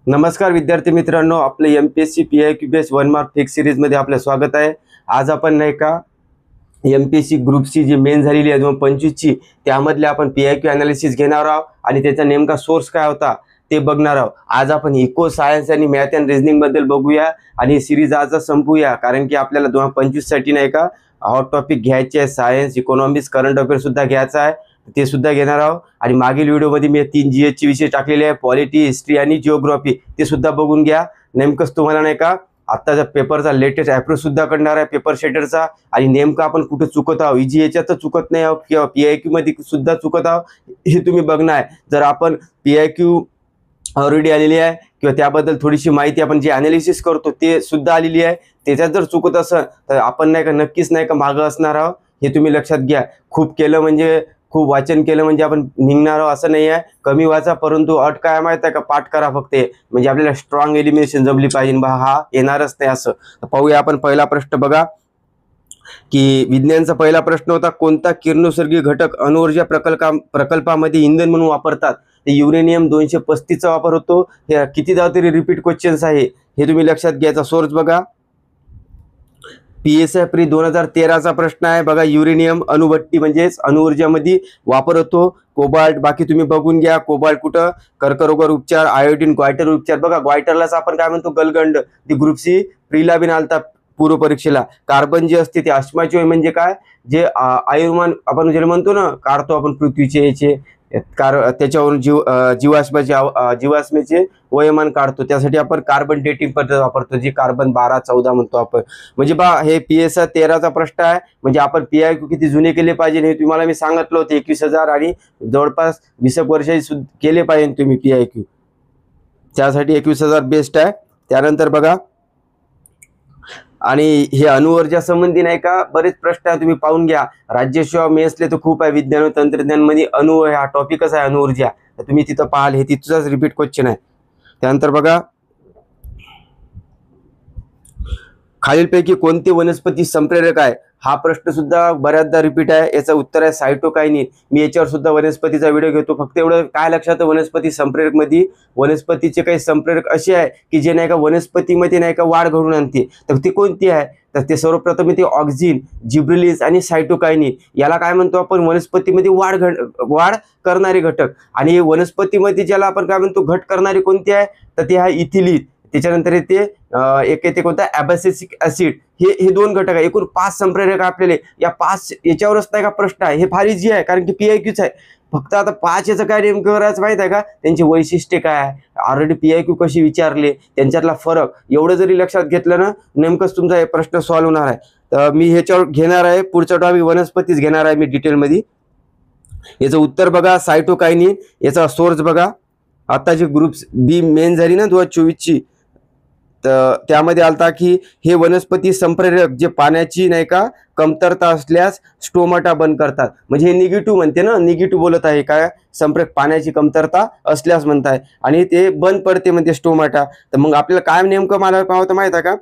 नमस्कार विद्यार्थी मित्रांनो, आपले MPSC PIQ base 1 mark fix series मध्ये आपले स्वागत आहे। आज आपण नाही का एमपीएससी ग्रुप सी जी मेन झालेली आहे 2025 ची, त्यामधले आपण पीआयक्यू अनालिसिस घेणार आहोत आणि त्याचा नेमका सोर्स काय होता ते बघणार आहोत। आज आपण इको सायन्स आणि मॅथ अँड रिझनिंग बद्दल बघूया आणि सिरीज आज संपवूया, कारण की आपल्याला 2025 साठी नाही का हॉट टॉपिक घ्यायचे आहे, सायन्स, इकॉनॉमिक्स, करंट अफेअर सुद्धा घ्यायचा आहे, ते सुद्धा घेणार आहोत। आणि मागील व्हिडिओमध्ये मी 3 जीएस चे विषय टाकलेले आहे, पॉलिटी, हिस्ट्री आणि जिओग्राफी, ते सुद्धा बघून घ्या। नेमकंच तुम्हाला नाही का आत्ताचा पेपरचा लेटेस्ट अप्रोच सुद्धा करणार आहे पेपर शेडरचा, आणि नेमकं आपण कुठे चुकत आहोत, इजी याच्यात तर चुकत नाही आहोत किंवा पीआयक्यू मध्ये सुद्धा चुकत आहोत हे तुम्ही बघणार आहे। जर आपण पीआयक्यू ऑलरेडी आलेली आहे किंवा त्याबद्दल थोडीशी माहिती आपण जे अनालिसिस करतो ते सुद्धा आलेली आहे, त्याच्यात जर चुकत असेल तर आपण नाही का नक्कीच नाही का मागं असणार आहोत, हे तुम्ही लक्षात घ्या। खूप केलं म्हणजे खूप वाचन केलं म्हणजे आपण निघणार आहोत असं नाही आहे, कमी वाचा परंतु अट काय माहिती आहे का, पाठ करा फक्त, म्हणजे आपल्याला स्ट्रॉंग एलिमिनेशन जमली पाहिजे बा, हा येणारच नाही असं। पाहूया आपण पहिला प्रश्न बघा की विज्ञानचा पहिला प्रश्न होता, कोणता किरणोत्सर्गी घटक अणुऊर्जा प्रकल्पामध्ये इंधन म्हणून वापरतात? युरेनियम 235 चा वापर होतो। हे कितीदा तरी रिपीट क्वेश्चन्स आहे, हे तुम्ही लक्षात घ्यायचा। सोर्स बघा, पीएसआय प्री 2013 चा प्रश्न आहे बघा, युरेनियम अणुभट्टी म्हणजेच अणुऊर्जामध्ये वापर होतो। कोबाल्ट बाकी तुम्ही बघून घ्या, कोबाल्ट कुठं, कर्करोगावर उपचार, आयोडीन ग्वायटर उपचार, बघा ग्वायटरलाच आपण काय म्हणतो गलगंड, ती ग्रुप सी प्रीला बिन आलता पूर्व परीक्षेला। कार्बन जे असते ते अश्माचे म्हणजे काय, जे आयुर्मान आपण जे म्हणतो ना, काढतो आपण पृथ्वीचे याचे त्याच्यावरून जीवाश्माचे वयमान काढतो, त्यासाठी आपण कार्बन डेटिंग पद्धत वापरतो, जी कार्बन 12, 14 म्हणतो आपण। म्हणजे बा हे पीएसआय 13 चा प्रश्न आहे, म्हणजे आपण पीआयक्यू किती जुने केले पाहिजे हे तुम्हाला मी सांगितलं होतं, 21,000 आणि जवळपास 20 वर्षाचे केले पाहिजे तुम्ही पीआयक्यू, त्यासाठी 21,000 बेस्ट आहे। त्यानंतर बघा, आणि हे अणुऊर्जा संबंधी नाही का बरेच प्रश्न आहे, तुम्ही पाहून घ्या। राज्यसेवा मेसले तर खूप आहे, विज्ञान व तंत्रज्ञान मध्ये अणु हा टॉपिकच आहे अणुऊर्जा, तर तुम्ही तिथं पाहाल, हे तिथचाच रिपीट क्वेश्चन आहे। त्यानंतर बघा, खालीलपैकी कोणते वनस्पती संप्रेरक आहे? हा प्रश्न सुद्धा बऱ्याचदा रिपीट आहे, याचं उत्तर आहे सायटोकायनिन। मी याच्यावर सुद्धा वनस्पतीचा व्हिडिओ घेतो, फक्त एवढं काय लक्षात, वनस्पती संप्रेरक मध्ये वनस्पतीचे काही संप्रेरक असे आहे की जे नाही का वनस्पतीमध्ये नाही का वाढ घडवून आणते, तर ती कोणती आहे? तर ते सर्वप्रथम ते ऑक्झिन, जिब्रेलिस आणि सायटोकायनिन, याला काय म्हणतो आपण, वनस्पतीमध्ये वाढ करणारे घटक। आणि वनस्पतीमध्ये ज्याला आपण काय म्हणतो घट करणारे कोणते आहे, तर ते आहे इथिलीन, त्याच्यानंतर येते एक येते कोणता, ॲबॅसिसिक ऍसिड, हे 2 घटक आहे। एकूण 5 संप्रेरक आपल्याला, या 5 याच्यावरच नाही का प्रश्न आहे, हे फार इझी आहे कारण की पीआयक्यूच आहे। फक्त आता 5 याचं काय नेमकं करायचं माहित आहे का, त्यांची वैशिष्ट्ये काय आहे, ऑलरेडी पीआयक्यू कशी विचारले, त्यांच्यातला फरक, एवढं जरी लक्षात घेतलं ना, नेमकंच तुमचा हे प्रश्न सॉल्व्ह होणार आहे। तर मी ह्याच्यावर घेणार आहे, पुढचा टॉपिक वनस्पतीच घेणार आहे मी डिटेलमध्ये। याचं उत्तर बघा सायटोकायनिन, याचा सोर्स बघा, आता जी ग्रुप बी मेन झाली ना 2024 ची, तर त्यामध्ये आलता की हे वनस्पती संप्रेरक जे पाण्याची नाही का कमतरता असल्यास स्टोमाटा बंद करतात, म्हणजे हे निगेटिव्ह म्हणते ना, निगेटिव्ह बोलत आहे काय, संप्रेरक पाण्याची कमतरता असल्यास म्हणताय, आणि ते बंद पडते म्हणते स्टोमाटा। तर मग आपल्याला काय नेमकं मला पाहतं माहित आहे का,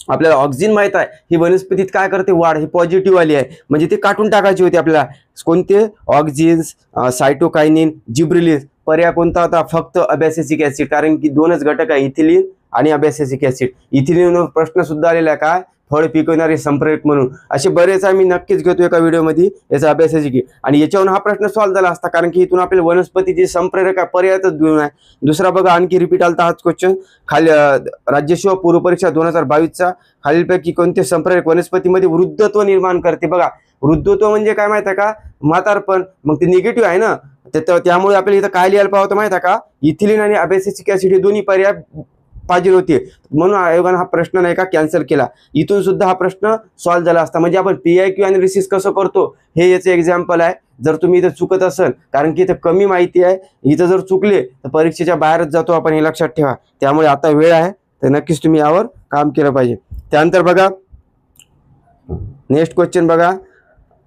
आपल्याला ऑक्झिन माहित आहे, ही वनस्पतीत काय करते, वाढ, ही पॉझिटिव्ह आली आहे, म्हणजे ते काढून टाकायची होती आपल्याला, कोणते, ऑक्झिन्स, सायटोकायनिन, जिब्रेलिस। पर्याय कोणता होता, फक्त ॲबॅसिसिक ऍसिड, कारण की 2च घटक आहे, इथिलीन आणि ॲबॅसिसिक ऍसिड। इथिलीन प्रश्न सुद्धा आलेला आहे, काय, फळ पिकवणारे संप्रेरक म्हणून, असे बरेच आहे, मी नक्कीच घेतो एका व्हिडिओमध्ये याचा ॲबॅसिसिक, आणि याच्यावरून हा प्रश्न सॉल्व्ह झाला असता, कारण की इथून आपल्याला वनस्पतीचे संप्रेरक पर्यायच घेऊन आहे। दुसरा बघा, आणखी रिपीट आलता हाच क्वेश्चन, खाली राज्यसेवा पूर्व परीक्षा 2022 चा, खालीलपैकी कोणते संप्रेरक वनस्पतीमध्ये वृद्धत्व निर्माण करते? बघा, वृद्धत्व म्हणजे काय माहिती आहे का, म्हातारपण, मग ते निगेटिव्ह आहे ना, त्यामुळे आपल्याला इथं काय लिहायला पाहतं माहिती आहे का, इथिलीन आणि ॲबॅसिसिक ऍसिड हे दोन्ही पर्याय पाहिजे होते, म्हणून आयोगाने हा प्रश्न नाही का कॅन्सल केला। इथून सुद्धा हा प्रश्न सॉल्व्ह झाला असता, म्हणजे आपण पीआयक्यू अनालिसिस कसं करतो हे याचे एक्झाम्पल आहे। जर तुम्ही इथं चुकत असाल, कारण की इथं कमी माहिती आहे, इथं जर चुकले तर परीक्षेच्या बाहेरच जातो आपण, हे लक्षात ठेवा। त्यामुळे आता वेळ आहे, तर नक्कीच तुम्ही यावर काम केलं पाहिजे। त्यानंतर बघा, नेक्स्ट क्वेश्चन बघा,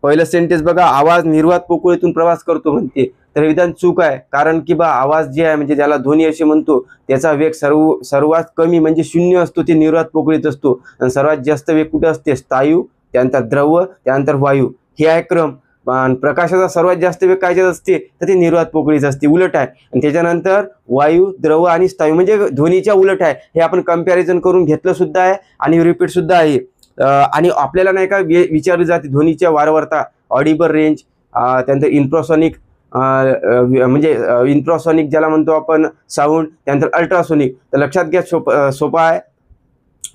पहिलं सेंटेन्स बघा, आवाज निर्वात पोकळीतून प्रवास करतो म्हणते, तर विधान चूक आहे, कारण की बा आवाज जे आहे म्हणजे ज्याला ध्वनी असे म्हणतो, त्याचा वेग सर्वात कमी म्हणजे 0 असतो, ते निर्वात पोकळीत असतो, आणि सर्वात जास्त वेग कुठे असते, स्थायू, त्यानंतर द्रव, त्यानंतर वायू, हे आहे क्रम। पण प्रकाशाचा सर्वात जास्त वेग कायच्यात असते तर ते निर्वात पोकळीच असते, उलट आहे. आणि त्याच्यानंतर वायू, द्रव आणि स्थायू म्हणजे ध्वनीच्या उलट आहे. हे आपण कंपॅरिझन करून घेतलं सुद्धा आहे आणि रिपीट सुद्धा आहे. आणि आपल्याला नाही का विचारली जाते ध्वनीच्या वारंवारता, ऑडिबल रेंज, त्यानंतर इन्फ्रासॉनिक म्हणजे इन्फ्रासॉनिक ज्याला म्हणतो आपण साऊंड, त्यानंतर अल्ट्रासॉनिक. तर लक्षात घ्या, सोपा आहे.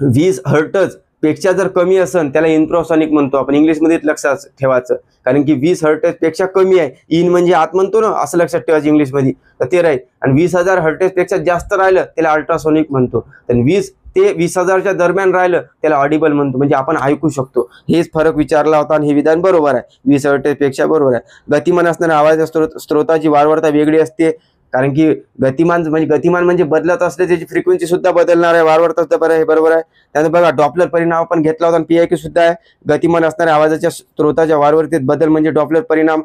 20 हर्ट्ज पेक्षा जर कमी असेल त्याला इन्फ्रासॉनिक म्हणतो आपण, इंग्लिशमध्ये लक्षात ठेवायचं, कारण की 20 हर्ट्ज पेक्षा कमी आहे, इन म्हणजे आत म्हणतो ना, असं लक्षात ठेवायचं इंग्लिशमध्ये, तर ते राहील. आणि 20,000 हर्ट्ज पेक्षा जास्त राहिलं त्याला अल्ट्रासॉनिक म्हणतो. तर 20 ते 20,000च्या दरम्यान राहिलं त्याला ऑडिबल म्हणतो, म्हणजे आपण ऐकू शकतो. हेच फरक विचारला होता आणि हे विधान बरोबर आहे. 20 हर्ट्ज पेक्षा बरोबर आहे. गतिमान असणाऱ्या आवाजाच्या स्त्रोताची वारंवारता वेगळी असते, कारण की गतिमान म्हणजे बदलत असले त्याची फ्रिक्वेन्सी सुद्धा बदलणार आहे, वारंवारता सुद्धा बरं आहे, बरोबर आहे. त्यानंतर बघा डॉपलर परिणाम आपण घेतला होता आणि PIQ सुद्धा आहे. गतिमान असणाऱ्या आवाजाच्या स्त्रोताच्या वारंवारतेत बदल म्हणजे डॉपलर परिणाम.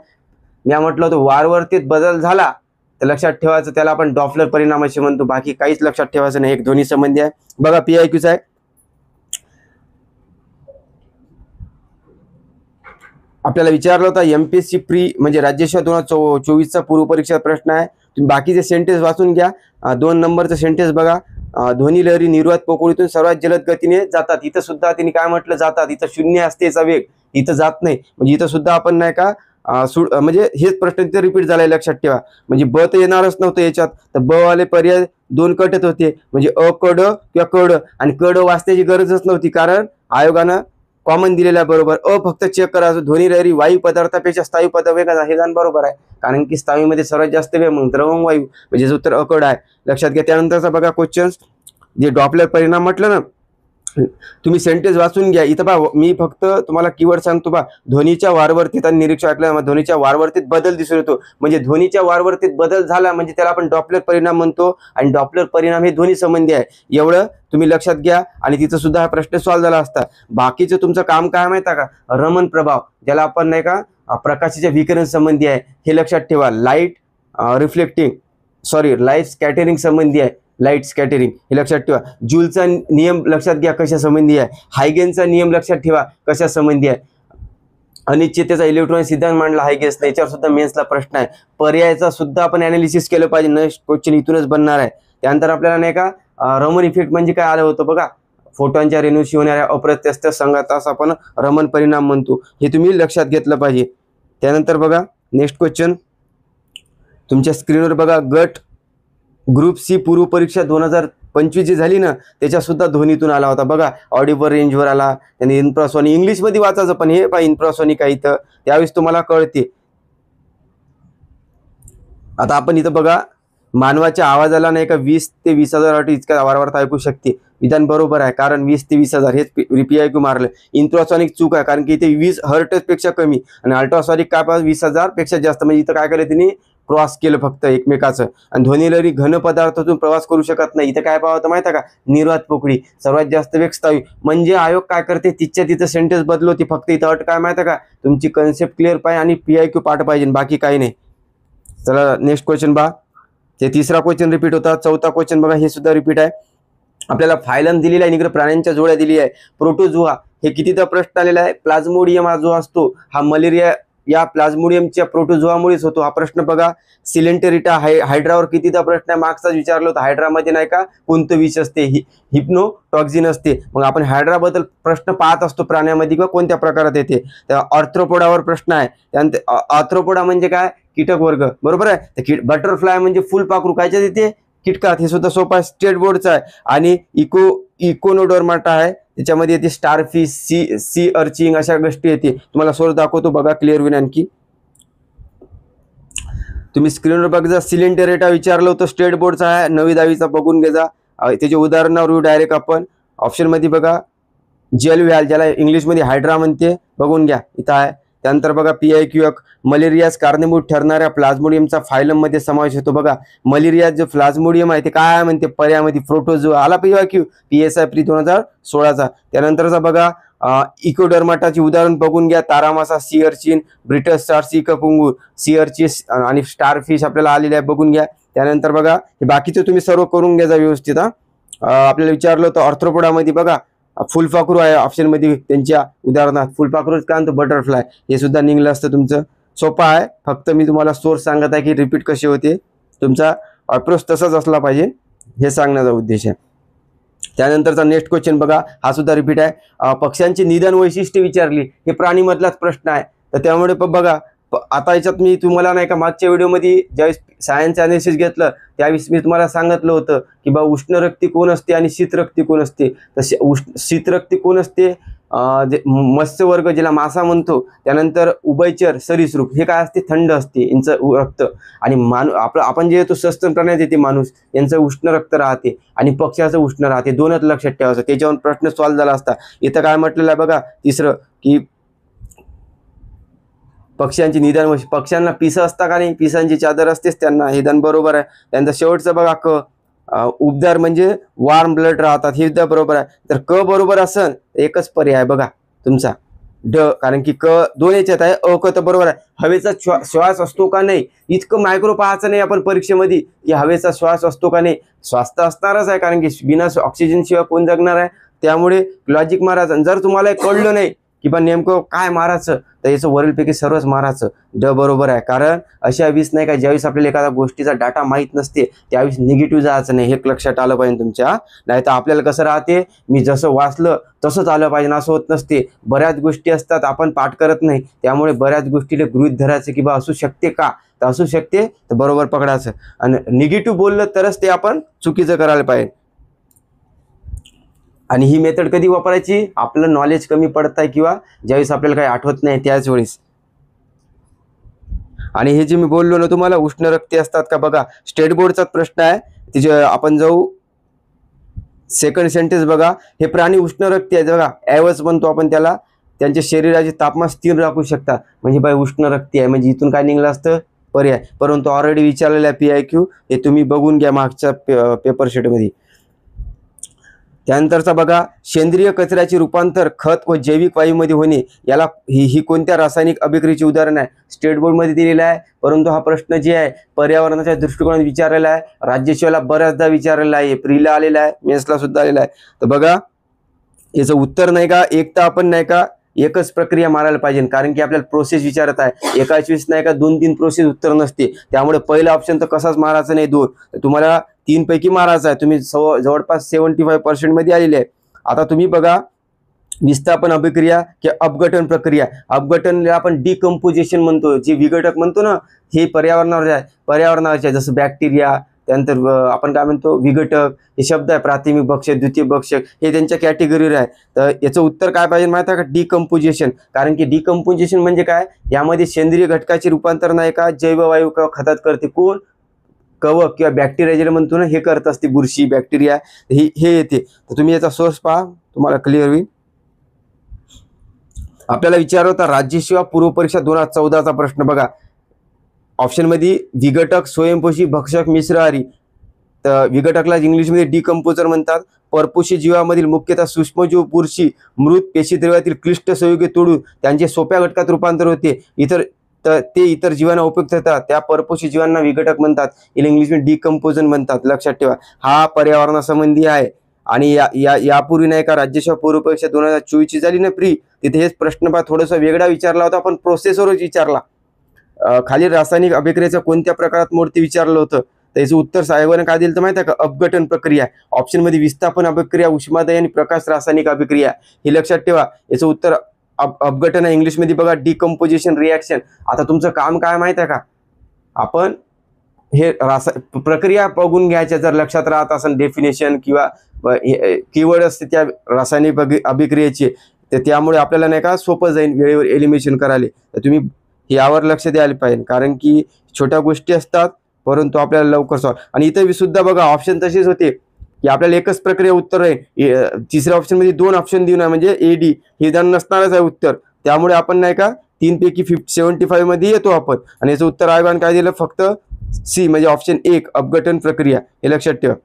मी म्हटलं होतं वारंवारतेत बदल झाला तर लक्षात ठेवायचं, त्याला आपण डॉपलर परिणाम असे म्हणतो. बाकी काहीच लक्षात ठेवायचं नाही, एक ध्वनी संबंधी आहे. बघा PIQचा आहे, आपल्याला विचारलं होता MPSC प्री म्हणजे राज्यसेवा 2024चा पूर्व परीक्षा प्रश्न आहे. तुम्ही बाकीचे सेंटेन्स वाचून घ्या. 2 नंबरचं सेंटेन्स बघा, ध्वनी लहरी निर्वात पोकळीतून सर्वात जलद गतीने जातात. इथं सुद्धा तिने काय म्हटलं, जातात. इथं 0 असते याचा वेग, इथं जात नाही. म्हणजे इथं सुद्धा आपण नाही का म्हणजे हेच प्रश्न तिथे रिपीट झालाय, लक्षात ठेवा. म्हणजे ब तर येणारच नव्हतं याच्यात, तर ब वाले पर्याय 2 कटत होते, म्हणजे अ कड किंवा कड, आणि कड वाचण्याची गरजच नव्हती कारण आयोगानं कॉमन दिलेला बरोबर. फक्त चेक करायचं, ध्वनी लहरी वायू पदार्थापेक्षा स्थायू पदार्थ वेगाचा, हे गाणं बरोबर आहे, कारण की स्थायूमध्ये सर्वात जास्त वेग मग द्रवम वायू, म्हणजे उत्तर अकड आहे, लक्षात घ्या. त्यानंतरचा बघा क्वेश्चन, जे डॉपलर परिणाम म्हटलं ना, तुम्ही सेंटेन्स वाचून घ्या. इथं पहा, मी फक्त तुम्हाला कीवर्ड सांगतो पहा, ध्वनीच्या वारंवारतेत आणि निरीक्षण ऐकल्यामुळे ध्वनीच्या वारंवारतेत बदल दिसून येतो. म्हणजे ध्वनीच्या वारंवारतेत बदल झाला म्हणजे त्याला आपण डॉपलर परिणाम म्हणतो, आणि डॉपलर परिणाम हे ध्वनी संबंधी आहे, एवढं तुम्ही लक्षात घ्या. आणि तिथं सुद्धा हा प्रश्न सॉल्व्ह झाला असता. बाकीचं तुमचं काम काय माहिती आहे का, रमण प्रभाव, ज्याला आपण नाही का प्रकाशाच्या विकिरण संबंधी आहे, हे लक्षात ठेवा. लाईट लाईट स्कॅटरिंग संबंधी आहे, लाईट स्कॅटरिंग हे लक्षात ठेवा. जूलचा नियम लक्षात घ्या कशा संबंधी आहे. हायगेनचा नियम लक्षात ठेवा कशा संबंधी आहे. अनिश्चिततेचा इलेक्ट्रॉनिक सिद्धांत मांडला हायगेन्सने, याच्यावर सुद्धा मेन्सला प्रश्न आहे. पर्यायाचा सुद्धा आपण अनालिसिस केलं पाहिजे, नेक्स्ट क्वेश्चन इथूनच बनणार आहे. त्यानंतर आपल्याला नाही का रमण इफेक्ट म्हणजे काय आलं होतं बघा, फोटॉनच्या रेणूशी होणाऱ्या अप्रत्यस्त संघातास आपण रमण परिणाम म्हणतो, हे तुम्ही लक्षात घेतलं पाहिजे. त्यानंतर बघा नेक्स्ट क्वेश्चन तुमच्या स्क्रीनवर बघा, गट ग्रुप सी पूर्व परीक्षा 2025 जी झाली ना, त्याच्या सुद्धा ध्वनीतून आला होता बघा, ऑडिबल रेंजवर आला. त्याने इन्फ्रासॉनिक इंग्लिशमध्ये वाचायचं, पण हे इन्फ्रासॉनिक आहे इथं, त्यावेळेस तुम्हाला कळते. आता आपण इथं बघा, मानवाच्या आवाजाला नाही का 20 ते 20,000 हर्ट्ज इतका वारंवारता ऐकू शकते, विधान बरोबर आहे, कारण 20 ते 20,000 हेच PIQ मारलं. इन्फ्रासॉनिक चूक आहे, कारण की इथे 20 हर्ट्ज पेक्षा कमी, आणि अल्ट्रासॉनिक काय पाहिजे 20,000 पेक्षा जास्त, म्हणजे इथं काय केलं त्यांनी क्रॉस केलं फक्त एकमेकाचं. आणि ध्वनिलहरी घन पदार्थातून प्रवास करू शकत नाही, इथं काय पाहतं माहिती आहे का, निर्वात पोकळी, सर्वात जास्त वेग स्थायू. म्हणजे आयोग काय करते, तिथच्या तिथं सेंटेन्स बदलवते, फक्त इथं अट काय माहिती आहे का, तुमची कन्सेप्ट क्लिअर पाहिजे आणि PIQ पाठ पाहिजे, बाकी काही नाही. चला नेक्स्ट क्वेश्चन बघा, ते तिसरा क्वेश्चन रिपीट होता. चौथा क्वेश्चन बघा, हे सुद्धा रिपीट आहे. आपल्याला फायलम दिलेला आहे, इकडे प्राण्यांच्या जोड्या दिली आहे. प्रोटोझोआ हे कितीदा प्रश्न आलेला आहे. प्लाझ्मोडियम हा जो असतो हा मलेरिया या प्लाझ्मोडियमच्या प्रोटोझोआमुळेच होतो, हा प्रश्न बघा. सिलेंटेरिटा हायड्रावर कितीदा प्रश्न आहे, मागचाच विचारलं होतं. हायड्रामध्ये नाही का कोणतं विष असते, हिप्नोटॉक्झिन असते. मग आपण हायड्राबद्दल प्रश्न पाहत असतो प्राण्यामध्ये किंवा कोणत्या प्रकारात येते. त्या ऑर्थ्रोपोडावर प्रश्न आहे. त्यानंतर ऑर्थ्रोपोडा म्हणजे काय, कीटक वर्ग, बरोबर आहे. बटरफ्लाय म्हणजे फुलपाखरू, कायच्यात येते, कीटकात, हे सुद्धा सोपा आहे, स्टेट बोर्डचा आहे. आणि इकोनोडर्माटा आहे, त्याच्यामध्ये येते स्टारफिश, सी अर्चिंग, अशा गोष्टी येते. तुम्हाला सोर्स दाखवतो बघा, क्लिअर होईल आणखी. तुम्ही स्क्रीनवर बघा, सिलेंटेरेटा विचारलं होतं, स्टेट बोर्डचा आहे, 9वी 10वीचा बघून घ्या. त्याच्या उदाहरणावर डायरेक्ट आपण ऑप्शनमध्ये बघा, जेल व्हॅल, ज्याला इंग्लिशमध्ये हायड्रा म्हणते, बघून घ्या, इथं आहे. त्यानंतर बघा PIQ, मलेरियास कारणीभूत ठरणाऱ्या प्लाझ्मोडियमचा फायलममध्ये समावेश होतो. बघा मलेरिया जो प्लाझ्मोडियम आहे ते काय म्हणते, पर्यायामध्ये प्रोटोझोआ आला. PIQ PSI प्री 2016चा. त्यानंतरचा बघा इकोडर्माटाची उदाहरण बघून घ्या, तारामासा, sea urchin, brittle star, sea cucumber, sea urchins आणि स्टारफिश आपल्याला आलेले आहे, बघून घ्या. त्यानंतर बघा हे बाकीचं तुम्ही सर्व करून घ्या व्यवस्थित. आपल्याला विचारलं होतं ऑर्थ्रोपोडामध्ये बघा, फुलपाखरू आहे ऑप्शनमध्ये, त्यांच्या उदाहरणार्थ फुलपाखरूच काय म्हणतो बटरफ्लाय, हे सुद्धा निघलं असतं तुमचं. सोपं आहे, फक्त मी तुम्हाला सोर्स सांगत आहे की रिपीट कसे होते, तुमचा अप्रोच तसाच असला पाहिजे हे सांगण्याचा उद्देश आहे. त्यानंतरचा नेक्स्ट क्वेश्चन बघा, हा सुद्धा रिपीट आहे. पक्ष्यांची निदान वैशिष्ट्ये विचारली, हे प्राणीमधलाच प्रश्न आहे. तर त्यामुळे बघा आता याच्यात मी तुम्हाला नाही का मागच्या व्हिडिओमध्ये ज्यावेळेस सायन्स अनालिसिस घेतलं त्यावेळेस मी तुम्हाला सांगितलं होतं की बा उष्ण रक्ती कोण असते आणि शीत रक्ती कोण असते. तर शीत रक्ती कोण असते, जे मत्स्यवर्ग ज्याला मासा म्हणतो, त्यानंतर उभयचर सरीसृप हे काय असते थंड असते यांचं रक्त, आणि आपण जे येतो सस्तन प्राण्यात येते माणूस यांचं उष्ण रक्त राहते आणि पक्ष्याचं उष्ण राहते. दोनच लक्षात ठेवायचं, त्याच्यावर प्रश्न सॉल्व्ह झाला असता. इथं काय म्हटलेलं आहे बघा तिसरं की पक्ष्यांची निदान पक्ष्यांना पिसं असता का नाही, पिसांची चादर असतेच त्यांना, हे दान बरोबर आहे. त्यांचं शेवटचं बघा उबदार म्हणजे वॉर्म ब्लड राहतात, हे सुद्धा बरोबर आहे. तर क बरोबर असन एकच पर्याय बघा तुमचा ड, कारण की क दोन याच्यात आहे, अ क तर बरोबर आहे. हवेचा श्वास असतो का नाही, इतकं मायक्रो पाहायचं नाही आपण परीक्षेमध्ये की हवेचा श्वास असतो का नाही. श्वास तर असणारच आहे, कारण की बिना ऑक्सिजन शिवाय कोण जगणार आहे. त्यामुळे लॉजिक मारायचं. जर तुम्हाला कळलं नाही की बा नेमकं काय मारायचं तर याचं वरीलपैकी सर्वच मारायचं, ड बरोबर आहे. कारण अशा वेळेस नाही का ज्यावेळेस आपल्याला एखाद्या गोष्टीचा डाटा माहीत नसते त्यावेळेस निगेटिव्ह जायचं नाही, हे लक्षात आलं पाहिजे तुमच्या. नाही तर आपल्याला कसं राहते, मी जसं वाचलं तसंच आलं पाहिजे असं होत नसते. बऱ्याच गोष्टी असतात आपण पाठ करत नाही, त्यामुळे बऱ्याच गोष्टीला गृहीत धरायचं की बा असू शकते का, तर असू शकते तर बरोबर पकडायचं. आणि निगेटिव्ह बोललं तरच ते आपण चुकीचं करायला पाहिजे. आणि ही मेथड कधी वापरायची, आपलं नॉलेज कमी पडत आहे किंवा ज्यावेळेस आपल्याला काही आठवत नाही त्याच वेळेस. आणि हे जे मी बोललो ना तुम्हाला उष्ण रक्ती असतात का, बघा स्टेट बोर्डचा प्रश्न आहे. तिचे आपण जाऊ सेकंड सेंटेन्स बघा, हे प्राणी उष्ण रक्ती आहेत बघा, ॲवच म्हणतो आपण त्याला, त्यांच्या शरीराचे तापमान स्थिर राखू शकतात, म्हणजे बाय उष्ण रक्ती आहे. म्हणजे इथून काय निघलं असतं पर्याय, परंतु ऑलरेडी विचारलेलं आहे PIQ, हे तुम्ही बघून घ्या मागच्या पेपर शीटमध्ये. त्यानंतरचा बघा, सेंद्रिय कचऱ्याचे रूपांतर खत व जैविक वायूमध्ये होणे, याला ही कोणत्या रासायनिक अभिक्रियेचे उदाहरण आहे. स्टेट बोर्डमध्ये दिलेला आहे, परंतु हा प्रश्न जे आहे पर्यावरणाच्या दृष्टिकोनात विचारलेला आहे, राज्यसेवेला बऱ्याचदा विचारलेला आहे, प्रीला आलेला आहे, मेन्सला सुद्धा आलेला आहे. तर बघा याचं उत्तर नाही का, एक तर आपण नाही का एकच प्रक्रिया मारायला पाहिजे, कारण की आपल्याला प्रोसेस विचारत आहे. एकाच वेळेस नाही का 2-3 प्रोसेस उत्तर नसते, त्यामुळे पहिला ऑप्शन तर कसाच मारायचा नाही, 2 तुम्हाला 3 पैकी मारायचा आहे. तुम्ही जवळपास 75% मध्ये आलेले आहे. आता तुम्ही बघा विस्थापन अभिक्रिया की अपघटन प्रक्रिया. अपघटनला आपण डिकम्पोजिशन म्हणतो, जे विघटक म्हणतो ना, हे पर्यावरणाचे आहे, जसं बॅक्टेरिया, त्यानंतर आपण काय म्हणतो विघटक, हे शब्द आहे, प्राथमिक भक्षक द्वितीय भक्षक, हे त्यांच्या कॅटेगरीवर आहे. तर याचं उत्तर काय पाहिजे माहिती आहे का, डिकम्पोजिशन. कारण की डिकम्पोजिशन म्हणजे काय, यामध्ये सेंद्रिय घटकाचे रूपांतर नाही का जैववायू किंवा खतात करते, कोण कवक किंवा बॅक्टेरिया जे म्हणतो ना, हे करत असते, बुरशी बॅक्टेरिया हे येते. तर तुम्ही याचा सोर्स पहा, तुम्हाला क्लिअर होईल. आपल्याला विचार होता राज्यसेवा पूर्व परीक्षा 2014चा प्रश्न बघा, ऑप्शनमध्ये विघटक, स्वयंपोषी, भक्षक, मिश्रहारी. तर विघटकला इंग्लिशमध्ये डिकम्पोजर म्हणतात. परपोषी जीवामधील मुख्यतः सूक्ष्मजीव, बुरशी, मृत पेशीद्रव्यातील क्लिष्ट संयुगे तोडून त्यांचे सोप्या घटकात रूपांतर होते. ते इतर जीवांना उपयुक्त होतात, त्या परपोषी जीवांना विघटक म्हणतात, इंग्लिशमध्ये डिकम्पोजन म्हणतात. लक्षात ठेवा, हा पर्यावरणासंबंधी आहे. आणि यापूर्वी नाही का राज्यसेवा पूर्व परीक्षा 2024ची झाली ना प्री, तिथे हेच प्रश्न थोडासा वेगळा विचारला होता, पण प्रोसेसवरच विचारला. खाली रासायनिक अभिक्रियेचा कोणत्या प्रकारात मोडते विचारलं होतं. त्याचं उत्तर साहेबांनी काय दिलं तर माहिती आहे का, अपघटन प्रक्रिया. ऑप्शनमध्ये विस्थापन अभिक्रिया, उष्मादाय आणि प्रकाश रासायनिक अभिक्रिया, हे लक्षात ठेवा. याचं उत्तर अपघटन आहे. इंग्लिशमध्ये बघा डिकम्पोजिशन रिॲक्शन. आता तुमचं काम काय माहिती आहे का, आपण हे प्रक्रिया बघून घ्यायच्या, जर लक्षात राहत असेल डेफिनेशन किंवा कीवर्ड असते त्या रासायनिक अभिक्रियेचे, तर त्यामुळे आपल्याला नाही का सोपं जाईल वेळेवर एलिमिनेशन करायला. तर तुम्ही यावर लक्ष द्यायला पाहिजे, कारण की छोट्या गोष्टी असतात परंतु आपल्याला लवकर सॉल्व. आणि इथं सुद्धा बघा ऑप्शन तसेच होते की आपल्याला एकच प्रक्रिया उत्तर आहे. तिसऱ्या ऑप्शनमध्ये 2 ऑप्शन देऊन आहे, म्हणजे AD हे दान नसणारच आहे उत्तर. त्यामुळे आपण नाही का 3 पैकी 75 मध्ये येतो आपण. आणि याचं उत्तर आयोगाने काय दिलं, फक्त C म्हणजे ऑप्शन 1 अपघटन प्रक्रिया, हे लक्षात ठेवा.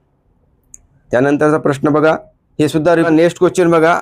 त्यानंतरचा प्रश्न बघा, हे सुद्धा नेक्स्ट क्वेश्चन बघा,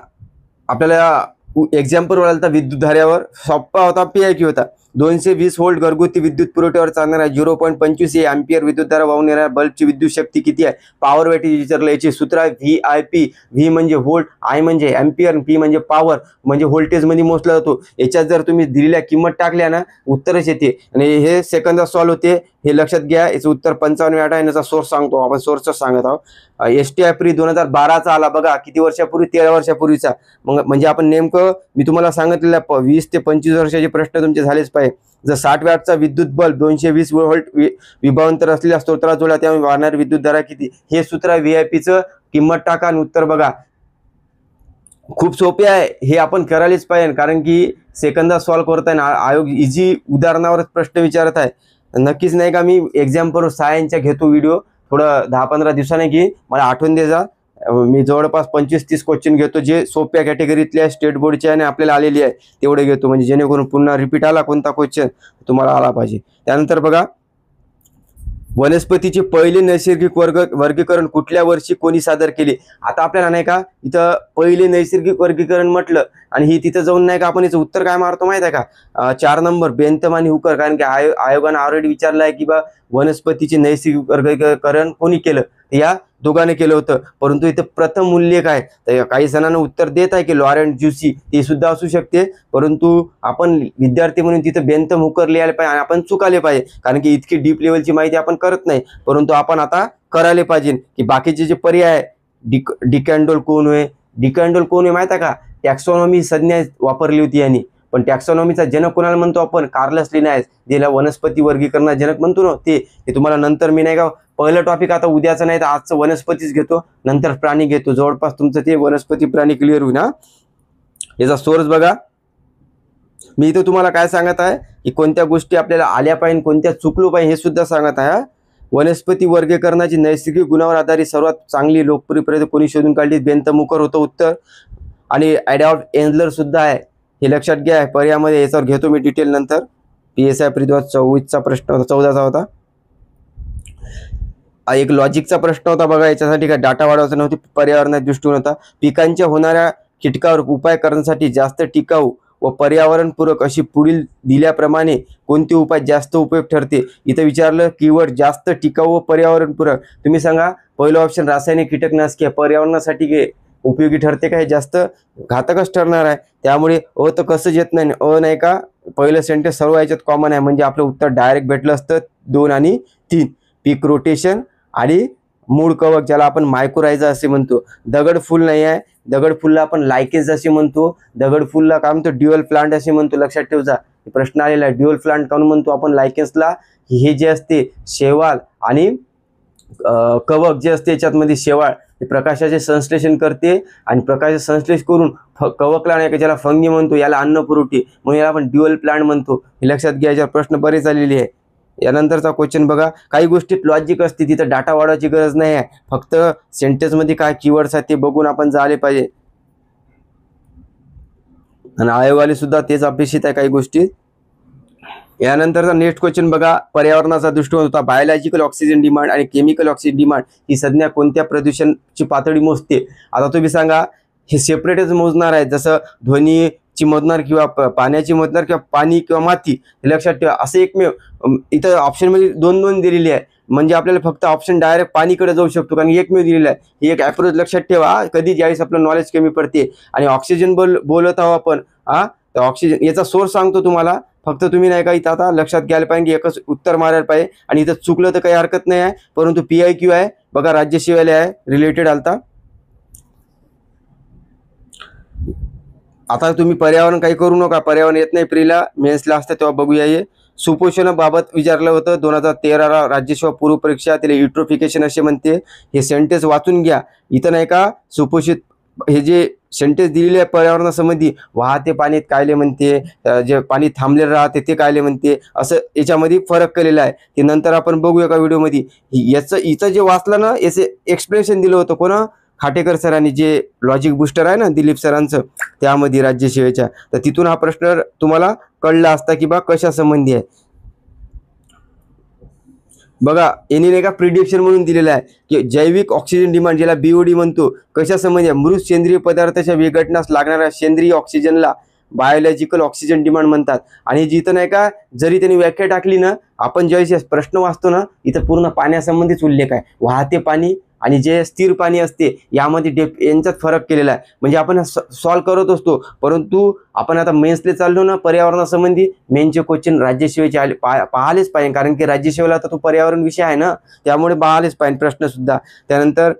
आपल्याला एक्झाम्पल वळाला विद्युत धाऱ्यावर, सोपा होता, PIQ होता. 220 व्होल्ट घरगुती विद्युत पुरवठ्यावर चालणारा 0.25 एम्पियर विद्युतधारा वाहून येणाऱ्या बल्बची विद्युत शक्ती किती आहे? पॉवर वॅटेज विचारलं. याची सूत्र आहे VIP. व्ही म्हणजे व्होल्ट, आय म्हणजे एम्पियर, पी म्हणजे पॉवर म्हणजे व्होल्टेज मध्ये मोजला जातो. याच्यात जर तुम्ही दिलेल्या किंमत टाकल्या ना उत्तरच येते. आणि हे सेकंदात सॉल्व्ह होते, हे लक्षात घ्या. याचं उत्तर 55 वॅट आहे. याचा सोर्स सांगतो आपण, सोर्सचा सांगत आहोत. ST एप्रिल 2012चा आला बघा. किती वर्षापूर्वी? 13 वर्षापूर्वीचा. मग म्हणजे आपण नेमकं मी तुम्हाला सांगितलेलं 20 ते 25 वर्षाचे प्रश्न तुमचे झालेच पाहिजे. जर 60 वॅटचा विद्युत बल्ब 220 व्होल्ट विभावांतर असलेल्या स्तोत्राला जोडला त्यामुळे वाहणारी विद्युतधारा किती? हे सूत्र आहे VIPचं. किंमत टाका आणि उत्तर बघा. खूप सोपे आहे, हे आपण करायलाच पाहिजे, कारण की सेकंदात सॉल्व्ह करताय ना. आयोग इझी उदाहरणावरच प्रश्न विचारत आहे. नक्कीच नाही का मी एक्झाम्पल सायन्सच्या घेतो व्हिडिओ थोडं 10-15 दिवसाने की मला आठवण दे जा. मी जवळपास 25-30 क्वेश्चन घेतो जे सोप्या कॅटेगरीतल्या स्टेट बोर्डचे आणि आपल्याला आलेली आहे तेवढे घेतो, म्हणजे जेणेकरून पुन्हा रिपीट आला कोणता क्वेश्चन तुम्हाला आला पाहिजे. त्यानंतर बघा, वनस्पतीचे पहिले नैसर्गिक वर्गीकरण कुठल्या वर्षी कोणी सादर केले? आता आपल्याला नाही का इथं पहिले नैसर्गिक वर्गीकरण म्हटलं आणि ही तिथं जाऊन नाही का आपण याचं उत्तर काय मारतो माहित आहे का? 4 नंबर बेंथम आणि हुकर. कारण की आयोगाने ऑलरेडी विचारलं आहे की बा वनस्पतीचे नैसर्गिक वर्गीकरण कोणी केलं? या दोघांनी केलं होतं. परंतु इथं प्रथम उल्लेख आहे. तर काही जणांना उत्तर देत आहे की लॉरेन्ट ज्युसी, ते सुद्धा असू शकते. परंतु आपण विद्यार्थी म्हणून तिथं बेंथम हुकर लिहायला पाहिजे आणि आपण चुकायला पाहिजे, कारण की इतकी डीप लेवलची माहिती आपण करत नाही. परंतु आपण आता करायला पाहिजे की बाकीचे जे पर्याय डिकॅन्डोल कोण आहे? डिकॅन्डोल कोण आहे माहित आहे का? टॅक्सॉनॉमी संज्ञा वापरली होती यांनी. पण टॅक्सॉनॉमीचा जनक कोणाला म्हणतो आपण? कार्लस लिनायस, ज्याला वनस्पती वर्गीकरणाचा जनक म्हणतो ना, ते तुम्हाला नंतर मी नाही का पहिलं टॉपिक आता उद्याचं नाही तर आजचं वनस्पतीच घेतो, नंतर प्राणी घेतो. जवळपास तुमचं ते वनस्पती प्राणी क्लिअर होईल ना. याचा सोर्स बघा. मी इथं तुम्हाला काय सांगत आहे की कोणत्या गोष्टी आपल्याला आल्या पाहिजे, कोणत्या चुकलो पाहिजे हे सुद्धा सांगत आहे. वनस्पती वर्गीकरणाची नैसर्गिक गुणावर आधारित सर्वात चांगली लोकप्रिय प्रयोग कोणी शोधून काढली? बेंथम हुकर होतं उत्तर. आणि ॲडॉल्फ एन्झलर सुद्धा आहे, हे लक्षात घ्या. पर्यायामध्ये याच्यावर घेतो मी डिटेल नंतर. PSI 2024चा प्रश्न होता, 14चा होता. एक लॉजिकचा प्रश्न होता बघा. याच्यासाठी काय डाटा वाढवायचा नव्हती, पर्यावरणाच्या दृष्टीने होता. पिकांच्या होणाऱ्या कीटकावर उपाय करण्यासाठी जास्त टिकाऊ व पर्यावरणपूरक अशी पुढील दिल्याप्रमाणे कोणते उपाय जास्त उपयोग ठरते? इथं विचारलं कीवर्ड जास्त टिकाऊ व पर्यावरणपूरक. तुम्ही सांगा, पहिलं ऑप्शन रासायनिक कीटकनाशके पर्यावरणासाठी उपयोगी ठरते का? हे जास्त घातकच ठरणार आहे. त्यामुळे तर कसंच येत नाही. नाही का पहिलं सेंटेन्स सर्व याच्यात कॉमन आहे, म्हणजे आपलं उत्तर डायरेक्ट भेटलं असतं. 2 आणि 3 पीक रोटेशन आणि मूळ कवक, ज्याला आपण मायकोरायझा असे म्हणतो. दगडफूल नाही आहे, दगडफूलला आपण लायकेज असे म्हणतो. दगडफूलला काय म्हणतो? ड्युअल प्लांट असे म्हणतो. लक्षात ठेवजा, प्रश्न आलेला आहे. ड्युअल प्लांट काऊन म्हणतो आपण लायकेन्सला? हे जे असते शेवाळ आणि कवक जे असते याच्यामध्ये शेवाळ प्रकाशाचे संश्लेषण करते आणि प्रकाशाचे संश्लेषण करून कवकला नाही का ज्याला फंगी म्हणतो, याला अन्न पुरवते, म्हणून याला आपण ड्युअल प्लांट म्हणतो. हे लक्षात घ्यायचा. प्रश्न बरेच आलेले आहे. यानंतरचा क्वेश्चन बघा. काही गोष्टीत लॉजिक असते, तिथं डाटा वाढवायची गरज नाही आहे. फक्त सेंटेन्समध्ये काय कीवर्ड्स आहेत ते बघून आपण जायला पाहिजे. आणि आयोगाला सुद्धा तेच अपेक्षित आहे काही गोष्टी. यानंतरचा नेक्स्ट क्वेश्चन बघा. पर्यावरणाचा दृष्टिकोन होता. बायोलॉजिकल ऑक्सिजन डिमांड आणि केमिकल ऑक्सिजन डिमांड ही संज्ञा कोणत्या प्रदूषणाची पातळी मोजते? आता तुम्ही सांगा, हे सेपरेटच मोजणार आहे. जसं ध्वनीची मोजणार किंवा पाण्याची मोजणार किंवा पाणी किंवा माती. हे लक्षात ठेवा. असे एकमेव इथं ऑप्शनमध्ये 2-2 दिलेली आहे, म्हणजे आपल्याला फक्त ऑप्शन डायरेक्ट पाणीकडे जाऊ शकतो, कारण एकमेव दिलेला आहे. ही एक अप्रोच लक्षात ठेवा. कधी ज्यावेळेस आपलं नॉलेज कमी पडते. आणि ऑक्सिजन बोलत आहोत आपण, तर ऑक्सिजन याचा सोर्स सांगतो तुम्हाला. फक्त तुम्ही नाही का इथं आता लक्षात घ्यायला पाहिजे की एकच उत्तर मारायला पाहिजे. आणि इथं चुकलं तर काही हरकत नाही आहे, परंतु PIQ आहे बघा, राज्यसेवेला आहे, रिलेटेड आलता. आता तुम्ही पर्यावरण काही करू नका, पर्यावरण येत नाही प्रीला, मेन्सला असतं तेव्हा बघूया. हे सुपोषणाबाबत विचारलं होतं 2013 राज्यसेवा पूर्व परीक्षा, त्याला युट्रोफिकेशन असे म्हणते. हे सेंटेन्स वाचून घ्या. इथं नाही का सुपोषित हे जे सेंटेन्स दिलेले आहे पर्यावरणासंबंधी, वाहते पाणीत कायले म्हणते, जे पाणी थांबलेलं राहते ते कायले म्हणते, असं याच्यामध्ये फरक केलेला आहे. ते नंतर आपण बघूया का व्हिडिओमध्ये. याचं इथं जे वाचलं ना, याचे एक्सप्लेनेशन दिलं होतं कोणा? खाटेकर सरांनी, जे लॉजिक बुस्टर आहे ना दिलीप सरांचं, त्यामध्ये राज्यसेवेच्या. तर तिथून हा प्रश्न तुम्हाला कळला असता की बा कशा संबंधी आहे. बघा, यांनी नाही का प्रिडिक्शन म्हणून दिलेलं आहे की जैविक ऑक्सिजन डिमांड, ज्याला BOD म्हणतो, कशा संबंधी आहे? मृत सेंद्रिय पदार्थाच्या विघटनास लागणाऱ्या सेंद्रिय ऑक्सिजनला बायोलॉजिकल ऑक्सिजन डिमांड म्हणतात. आणि जिथं नाही का जरी त्यांनी व्याख्या टाकली ना, आपण ज्यावेळेस प्रश्न वाचतो ना, इथं पूर्ण पाण्यासंबंधीच उल्लेख आहे. वाहते पाणी आणि जे स्थिर पाणी असते यामध्ये यांच्यात फरक केलेला आहे. म्हणजे आपण सॉल्व करत असतो, परंतु आपण आता मेन्सले चाललो ना पर्यावरणासंबंधी, मेनचे क्वेश्चन राज्यसेवेचे आले पाहालेच पाहिजे, कारण की राज्यसेवेला तर तो पर्यावरण विषय आहे ना, त्यामुळे पाहालेच पाहिजे प्रश्न सुद्धा. त्यानंतर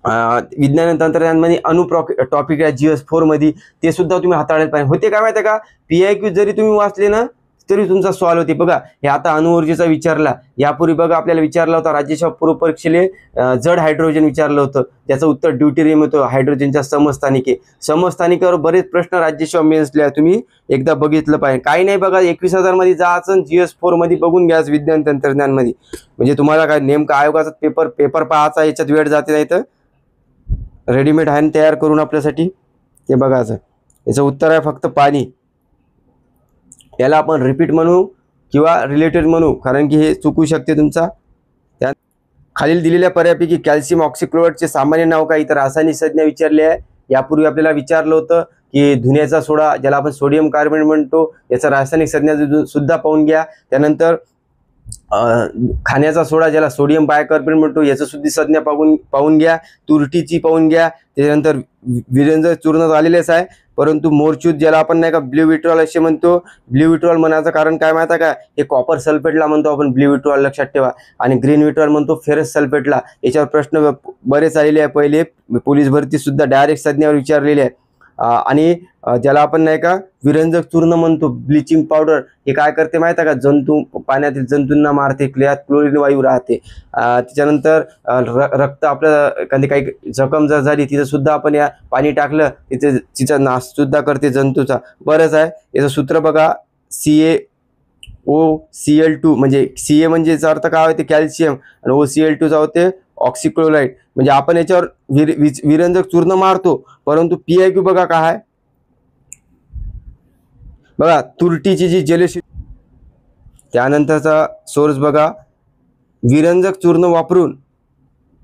विज्ञान आणि तंत्रज्ञानमध्ये टॉपिक आहे GS4 मध्ये, ते सुद्धा तुम्ही हाताळायला पाहिजे. होते काय माहिती आहे का, PIQ जरी तुम्ही वाचले ना तरी तुमचा सॉल्व होते. बघा हे आता अणुऊर्जेचा विचारला, यापूर्वी बघा आपल्याला विचारला होता राज्यसेवा पूर्व परीक्षेले जड हायड्रोजन विचारलं होतं, त्याचं उत्तर ड्यूटेरियम होतं, हायड्रोजनच्या समस्थानिके. समस्थानिकावर बरेच प्रश्न राज्यसेवा मेन्सला तुम्ही एकदा बघितलं पाहिजे. काही नाही बघा 21,000 मध्ये जायचं, GS4 मध्ये बघून घ्यायचं विज्ञान तंत्रज्ञान मध्ये. म्हणजे तुम्हाला काय नेमका आयोगाचा पेपर पाहायचा, याच्यात वेळ जाते, नाही तर रेडीमेड आहे तयार करून आपल्यासाठी ते बघायचं. याचं उत्तर आहे फक्त पाणी. याला आपण रिपीट म्हणू किंवा रिलेटेड म्हणू, कारण की हे चुकू शकते तुमचा. त्या खालील दिलेल्या पर्यायापैकी कॅल्शियम ऑक्सिक्लोराइडचे सामान्य नाव काय, इतर रासायनिक संज्ञा विचारली आहे. यापूर्वी आपल्याला विचारलं होतं की धुण्याचा सोडा, ज्याला आपण सोडियम कार्बोनेट म्हणतो, याचा रासायनिक संज्ञा सुद्धा पाहून घ्या. त्यानंतर खाण्याचा सोडा, ज्याला सोडियम बायकार्बोनेट म्हणतो, याचं सुद्धा संज्ञा पाहून घ्या. तुरटीची पाहून घ्या. त्यानंतर विरंजक चूर्ण झालेलेच आहे, परंतु मोरचूत, ज्याला आपण नाही का ब्ल्यू विट्रॉल असे म्हणतो. ब्ल्यू विट्रॉल म्हणायचं कारण काय माहिती आहे का, हे कॉपर सल्फेटला म्हणतो आपण ब्ल्यू विट्रॉल, लक्षात ठेवा. आणि ग्रीन विट्रॉल म्हणतो फेरस सल्फेटला. याच्यावर प्रश्न बरेच आलेले आहे, पहिले पोलीस भरती सुद्धा डायरेक्ट संज्ञावर विचारलेले आहे. आणि ज्याला आपण नाही का विरंजक चूर्ण म्हणतो, ब्लिचिंग पावडर, हे काय करते माहिती आहे का, जंतू, पाण्यातील जंतूंना मारते, क्रियात क्लोरीन वायू राहते. त्याच्यानंतर रक्त आपलं एखादी काही जखम जर झाली तिथं सुद्धा आपण या पाणी टाकलं, तिचा नाश सुद्धा करते जंतूचा. बरंच आहे. याचं सूत्र बघा, CaOCl2, म्हणजे Ca म्हणजे याचा अर्थ काय होते कॅल्शियम, आणि OCl2 चा होते ऑक्सिक्लोराइड. म्हणजे आपण याच्यावर विरंजक चूर्ण मारतो, परंतु PIQ बघा काय आहे. बघा तुरटीची जी जलशी, त्यानंतरचा सोर्स बघा, विरंजक चूर्ण वापरून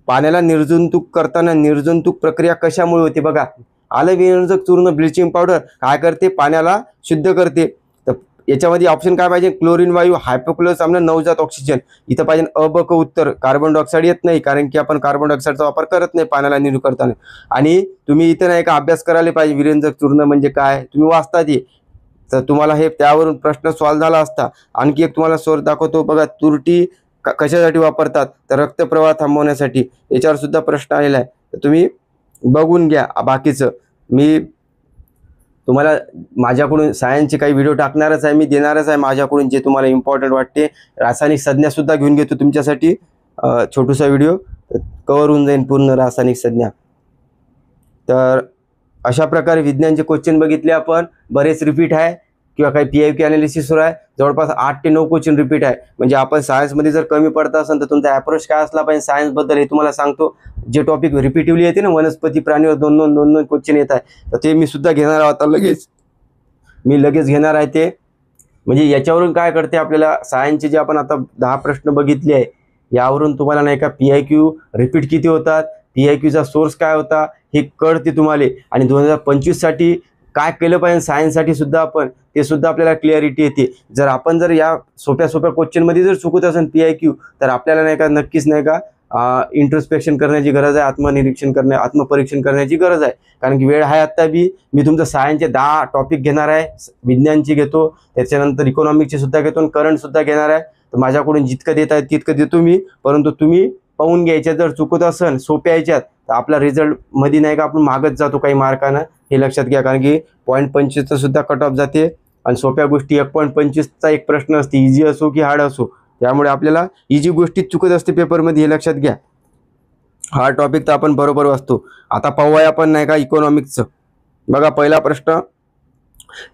पाण्याला निर्जंतुक करताना निर्जंतुक प्रक्रिया कशामुळे होते. बघा आलं विरंजक चूर्ण, ब्लिचिंग पावडर काय करते, पाण्याला शुद्ध करते. तर याच्यामध्ये ऑप्शन काय पाहिजे, क्लोरीन वायू, हायपोक्लोरिक आम्ल, नवजात ऑक्सिजन. इथं पाहिजे अबक उत्तर, कार्बन डायऑक्साईड येत नाही, कारण की आपण कार्बन डायऑक्साईडचा वापर करत नाही पाण्याला निर्जंतुक करताना. आणि तुम्ही इथं नाही का अभ्यास करायला पाहिजे, विरंजक चूर्ण म्हणजे काय तुम्ही वाचता ते, तर तुम्हाला हे त्यावरून प्रश्न सॉल्व्ह झाला असता. आणखी एक तुम्हाला सोर्स दाखवतो बघा, तुरटी कशासाठी वापरतात, तर रक्तप्रवाह थांबवण्यासाठी. याच्यावर सुद्धा प्रश्न आलेला आहे, तर तुम्ही बघून घ्या. बाकीचं मी तुम्हाला माझ्याकडून सायन्सचे काही व्हिडिओ टाकणारच आहे, मी देणारच आहे माझ्याकडून, जे तुम्हाला इम्पॉर्टंट वाटते. रासायनिक संज्ञा सुद्धा घेऊन घेतो तुमच्यासाठी, छोटूसा व्हिडिओ कव्हर होऊन जाईल पूर्ण रासायनिक संज्ञा. तर अशा प्रकारे विज्ञानचे क्वेश्चन बघितले आपण, बरेच रिपीट आहे किंवा काही PIQ अनालिसिस सुरू आहे. जवळपास 8 ते 9 क्वेश्चन रिपीट आहे. म्हणजे आपण सायन्समध्ये जर कमी पडत असेल तर तुमचा अप्रोच काय असला पाहिजे सायन्सबद्दल, हे तुम्हाला सांगतो. जे टॉपिक रिपीटिव्हली येते ना, वनस्पती प्राणीवर 2-2 क्वेश्चन येत आहे, तर ते मी सुद्धा घेणार आहे आता लगेच घेणार आहे ते. म्हणजे याच्यावरून काय करते, आपल्याला सायन्सचे जे आपण आता 10 प्रश्न बघितले आहे, यावरून तुम्हाला नाही का PIQ रिपीट किती होतात, PIQचा सोर्स काय होता हे कळते तुम्हाला. आणि 2025 साठी काय केलं पाहिजे सायन्ससाठी सुद्धा आपण, ते सुद्धा आपल्याला क्लिअरिटी येते. जर आपण जर या सोप्या क्वेश्चनमध्ये जर चुकत असेल PIQ, तर आपल्याला नाही का नक्कीच नाही का इंट्रोस्पेक्शन करण्याची गरज आहे, आत्मपरीक्षण करण्याची गरज आहे. कारण की वेळ आहे आत्ता बी. मी तुमचं सायन्सचे 10 टॉपिक घेणार आहे, विज्ञानची घेतो, त्याच्यानंतर इकॉनॉमिकची सुद्धा घेतो, आणि करंट सुद्धा घेणार आहे. तर माझ्याकडून जितकं देत आहे तितकं देतो मी, परंतु तुम्ही पाहून घ्यायच्या. जर चुकत असेल सोप्या याच्यात, तर आपला रिझल्ट मध्ये नाही का आपण मागत जातो काही मार्कानं, हे लक्षात घ्या. कारण की 0.25चा सुद्धा कट ऑफ जाते, आणि सोप्या गोष्टी 1.25चा एक प्रश्न असते, इझी असो की हार्ड असो. त्यामुळे आपल्याला इझी गोष्टी चुकत असते पेपरमध्ये, हे लक्षात घ्या. हार्ड टॉपिक तर आपण बरोबर वाचतो. आता पाहूया आपण नाही का इकॉनॉमिक्सचं. बघा पहिला प्रश्न,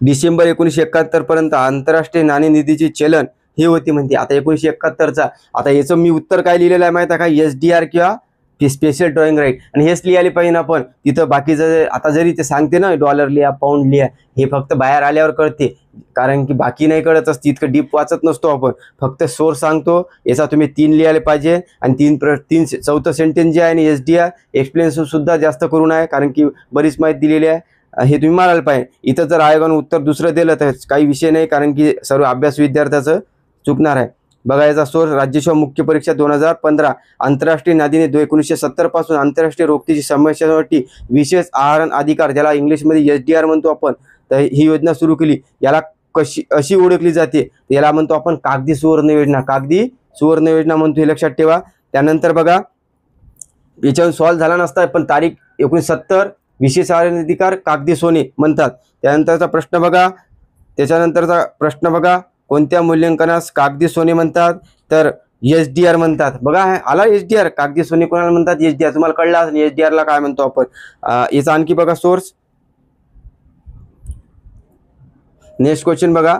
डिसेंबर 1971 पर्यंत आंतरराष्ट्रीय नाणेनिधीचे चलन हे होते म्हणते. आता 1971चा, आता याचं मी उत्तर काय लिहिलेलं आहे माहिती आहे का, SDR किंवा स्पेशल ड्रॉइंग राईट. आणि हेच लिहायला पाहिजे आपण. तिथं बाकीचं आता जरी ते सांगते ना डॉलर लिहा, पाऊंड लिहा, हे फक्त बाहेर आल्यावर कळते, कारण की बाकी नाही कळत असते, इतकं डीप वाचत नसतो आपण. फक्त सोर्स सांगतो, याचा तुम्ही 3 लिहायला पाहिजे. आणि चौथं सेंटेन्स जे आहे आणि SDR एक्सप्लेनेशन सुद्धा जास्त करून आहे, कारण की बरीच माहिती दिलेली आहे. हे तुम्ही मारायला पाहिजे. इथं जर आयोगानं उत्तर दुसरं दिलं तर काही विषय नाही, कारण की सर्व अभ्यास विद्यार्थ्याचं चुकणार आहे. बघा याचा सोर्स राज्यसेवा मुख्य परीक्षा 2015, आंतरराष्ट्रीय नादिनी 1970 पासून आंतरराष्ट्रीय रोगटीची समस्यांसाठी विशेष आहरण अधिकार, ज्याला इंग्लिशमध्ये SDR म्हणतो आपण, तर ही योजना सुरू केली. याला कशी अशी ओळखली जाते, याला म्हणतो आपण कागदी सुवर्ण योजना. कागदी सुवर्ण योजना म्हणतो, हे लक्षात ठेवा. त्यानंतर बघा याच्यावर सॉल्व्ह झाला नसता, पण तारीख 1970 विशेष आहरण अधिकार कागदी सोने म्हणतात. त्यानंतरचा प्रश्न बघा, त्याच्यानंतरचा प्रश्न बघा, कोणत्या मूल्यांकनास कागदी सोने म्हणतात, तर SDR म्हणतात. बघा आला SDR, कागदी सोने कोणाला म्हणतात, SDR. तुम्हाला कळलं असेल SDR ला काय म्हणतो आपण. याचा आणखी बघा सोर्स. नेक्स्ट क्वेश्चन बघा,